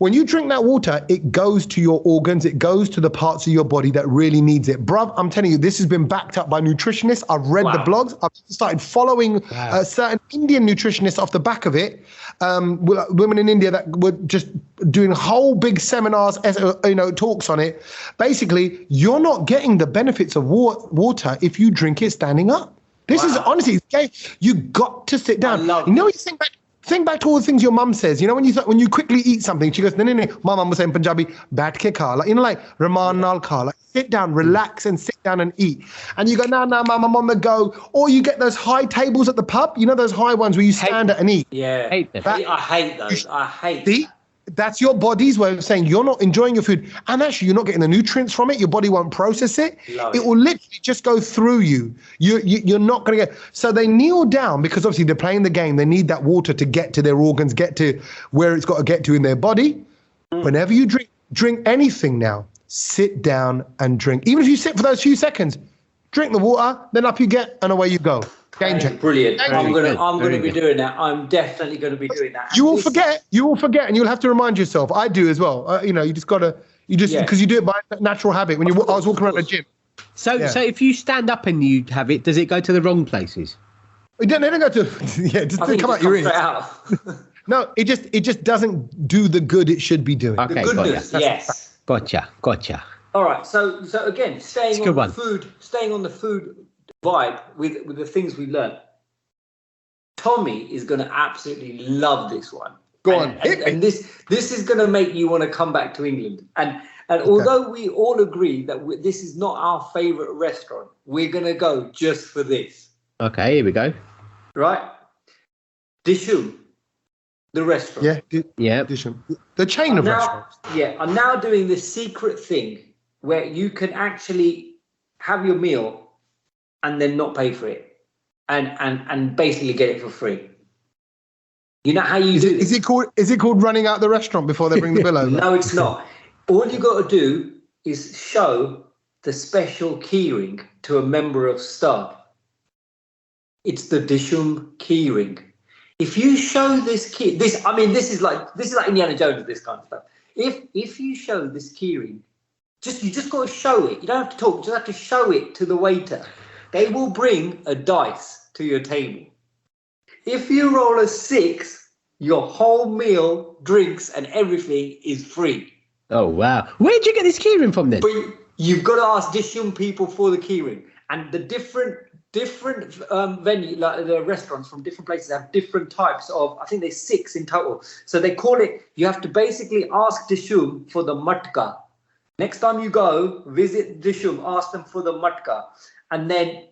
Speaker 1: When you drink that water, it goes to your organs. It goes to the parts of your body that really needs it. Bruv, I'm telling you, this has been backed up by nutritionists. I've read the blogs. I've started following certain Indian nutritionists off the back of it. Women in India that were just doing whole big seminars, talks on it. Basically, you're not getting the benefits of water if you drink it standing up. This is honestly, you got to sit down. You think back to all the things your mum says. When you quickly eat something, she goes, no. My mum was saying in Punjabi, baith ke kha. Raman nal kha. Sit down, relax, and sit down and eat. And you go, no, mum, I'm on the go. Or you get those high tables at the pub. Those high ones where you stand and eat.
Speaker 2: Yeah, I hate those. I hate
Speaker 1: that. That's your body's way of saying you're not enjoying your food, and actually you're not getting the nutrients from it. Your body won't process it. It will literally just go through you. You're not going to get. So they kneel down because obviously they're playing the game. They need that water to get to their organs, get to where it's got to get to in their body. Whenever you drink anything now, sit down and drink. Even if you sit for those few seconds, drink the water, then up you get, and away you go. Game changer.
Speaker 2: Brilliant. I'm going to be doing that. I'm definitely going to be doing that.
Speaker 1: You will forget, and you'll have to remind yourself. I do as well. You just got to, because you do it by natural habit. I was walking around the gym.
Speaker 3: So if you stand up and you have it, does it go to the wrong places?
Speaker 1: They don't go to, just come out your ears. No, it just doesn't do the good it should be doing.
Speaker 2: Okay, the goodness, yes.
Speaker 3: Gotcha.
Speaker 2: All right. So again, staying on the food vibe with the things we learned. Tommy is going to absolutely love this one.
Speaker 1: Go on,
Speaker 2: and this is going to make you want to come back to England. And although we all agree that this is not our favourite restaurant, we're going to go just for this.
Speaker 3: Okay, here we go.
Speaker 2: Right, Dishum, the restaurant.
Speaker 1: Yeah, Dishum, the chain of restaurants.
Speaker 2: Yeah, I'm now doing this secret thing where you can actually have your meal and then not pay for it, and basically get it for free. You know how you do this?
Speaker 1: Is it called running out the restaurant before they bring the bill over?
Speaker 2: No, it's not. All you got to do is show the special keyring to a member of staff. It's the Dishum keyring. If you show this this is like Indiana Jones, this kind of stuff. If you show this keyring, you just got to show it. You don't have to talk. You just have to show it to the waiter. They will bring a dice to your table. If you roll a 6, your whole meal, drinks, and everything is free.
Speaker 3: Oh, wow. Where'd you get this keyring from then?
Speaker 2: But you've got to ask Dishum people for the keyring. And the different venue, like the restaurants from different places have different types of, I think there's 6 in total. So they call it, you have to basically ask Dishum for the matka. Next time you go, visit Dishum, ask them for the matka. And then,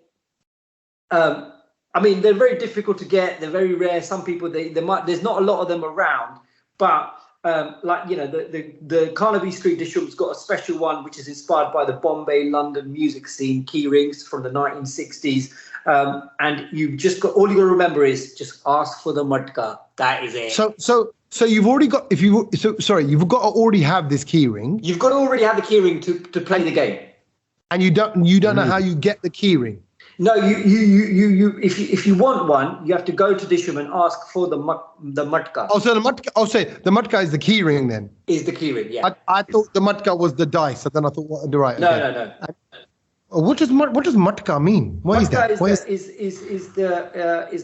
Speaker 2: they're very difficult to get. They're very rare. Some people, there's not a lot of them around. But the Carnaby Street Dishum's got a special one, which is inspired by the Bombay, London music scene, key rings from the 1960s. And you've just got, all you got to remember is just ask for the matka. That is it.
Speaker 1: So you've already got, you've got to already have this key ring.
Speaker 2: You've got to already have the key ring to play the game.
Speaker 1: And you don't know how you get the key ring.
Speaker 2: No, if you want one, you have to go to Dishum and ask for the matka.
Speaker 1: Oh, so the matka. Oh, say the matka is the key ring then.
Speaker 2: Is the key ring? Yeah.
Speaker 1: I thought the matka was the dice, and then I thought, right?
Speaker 2: No.
Speaker 1: What does matka mean? What is that?
Speaker 2: Is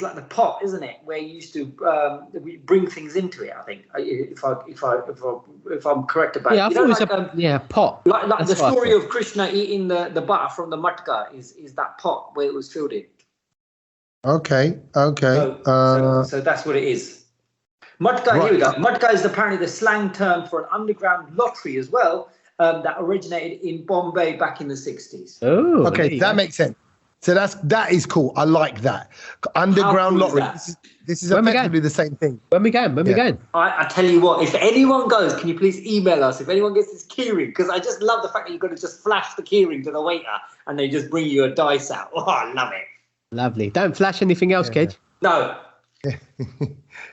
Speaker 2: like the pot, isn't it? Where you used to we bring things into it. I think if I'm correct about it.
Speaker 3: Yeah, I thought it was pot.
Speaker 2: Like that's the story of Krishna eating the butter from the matka is that pot where it was filled in.
Speaker 1: Okay.
Speaker 2: So that's what it is. Matka. Right. Here we go. Matka is apparently the slang term for an underground lottery as well. That originated in Bombay back in the 60s.
Speaker 1: Oh, okay, that makes sense. So that is cool. I like that. Underground lottery. This is effectively the same thing.
Speaker 3: When we going?
Speaker 2: I tell you what, if anyone goes, can you please email us if anyone gets this keyring? Because I just love the fact that you're going to just flash the keyring to the waiter and they just bring you a dice out. Oh, I love it.
Speaker 3: Lovely. Don't flash anything else, Kedge.
Speaker 2: No.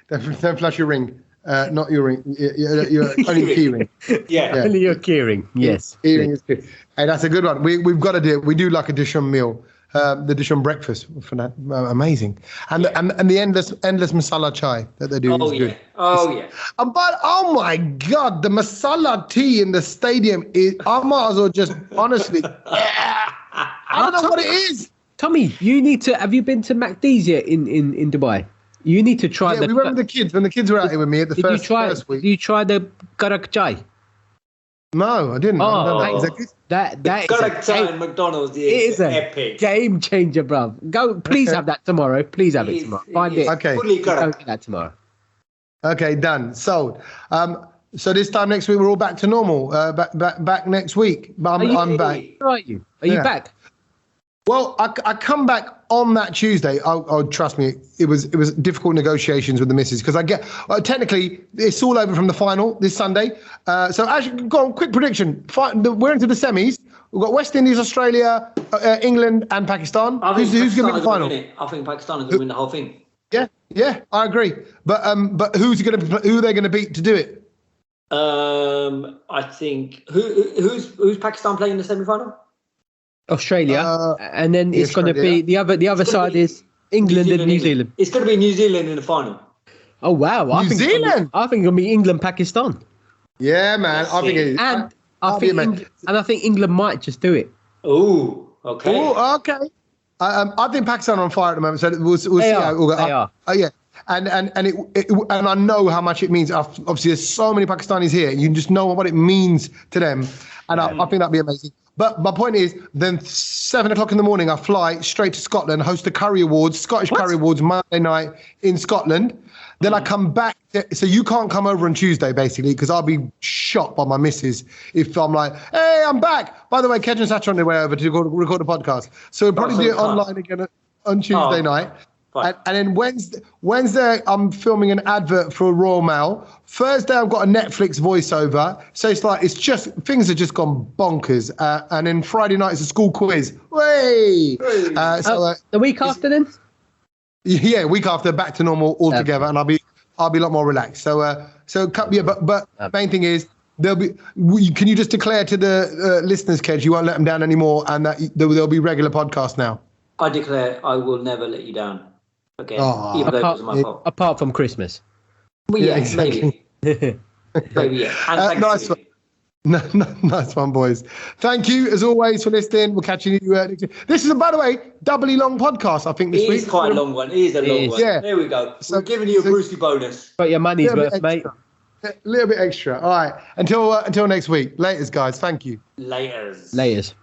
Speaker 1: Don't flash your ring. Not your ring. Your only key ring.
Speaker 2: Yeah.
Speaker 3: Only your key ring. Yes.
Speaker 1: Key ring is good. And that's a good one. We've got to do it. We do like a Dishum meal. the dish on breakfast for that. Amazing. And the endless masala chai that they do is good. But oh my God, the masala tea in the stadium is, I might as well just honestly, I don't know what it is.
Speaker 3: Tommy, have you been to MacD's yet in Dubai? You need to try
Speaker 1: we went with the kids when the kids were out here with me at the first week.
Speaker 3: Did you try the karak chai?
Speaker 1: No, I didn't.
Speaker 3: Is that
Speaker 2: karak chai in McDonald's is epic.
Speaker 3: Game changer, bruv. Go, please have that tomorrow. Please have it tomorrow. Find it.
Speaker 1: Okay.
Speaker 3: Go get that tomorrow.
Speaker 1: Okay, done. Sold. So this time next week we're all back to normal. Back next week. But I'm back.
Speaker 3: Where are you? Are you back?
Speaker 1: Well, I come back on that Tuesday. Oh, trust me, it was difficult negotiations with the missus because technically it's all over from the final this Sunday. So actually, go on, quick prediction. We're into the semis. We've got West Indies, Australia, England, and Pakistan. Who's going to win the final?
Speaker 2: I think Pakistan is going to win the whole thing.
Speaker 1: Yeah, I agree. But who are they going to beat to do it?
Speaker 2: I think who's Pakistan playing in the semi-final?
Speaker 3: Australia, and then it's going to be the other side is England and New Zealand.
Speaker 2: It's going to be New Zealand in the final.
Speaker 3: Oh wow! I think it's going to be England Pakistan.
Speaker 1: Yeah, man. I think it is.
Speaker 3: And I think England might just do it.
Speaker 2: Oh, okay.
Speaker 1: Oh, okay. I think Pakistan are on fire at the moment, so we'll see how it will go.
Speaker 3: They are.
Speaker 1: Oh yeah. And I know how much it means. Obviously, there's so many Pakistanis here. You just know what it means to them, and I think that'd be amazing. But my point is, then 7 o'clock in the morning, I fly straight to Scotland, host the Curry Awards, Scottish Curry Awards, Monday night in Scotland. Then I come back. So you can't come over on Tuesday, basically, because I'll be shot by my missus if I'm like, hey, I'm back. By the way, Kedge and Sach are on their way over to record a podcast. So we'll probably do it online again on Tuesday night. And then Wednesday, I'm filming an advert for Royal Mail. Thursday, I've got a Netflix voiceover. So things have just gone bonkers. And then Friday night is a school quiz. Way!
Speaker 3: The week after then?
Speaker 1: Yeah, week after, back to normal altogether, and I'll be a lot more relaxed. But main thing is can you just declare to the listeners, Kedge, you won't let them down anymore, and that there'll be regular podcasts now?
Speaker 2: I declare I will never let you down. Okay, even though it was my fault.
Speaker 3: Apart from Christmas.
Speaker 2: Well, yeah, exactly. Maybe, yeah. And
Speaker 1: nice one. Nice one, boys. Thank you, as always, for listening. We'll catch you next week. This is, by the way, doubly long podcast, I think, this week.
Speaker 2: It is quite a long one. It is a long one. Yeah. There we go. So, we're giving you a Brucey bonus.
Speaker 3: Got your money's worth, mate.
Speaker 1: A little bit extra. All right. Until next week. Laters, guys. Thank you.
Speaker 2: Laters.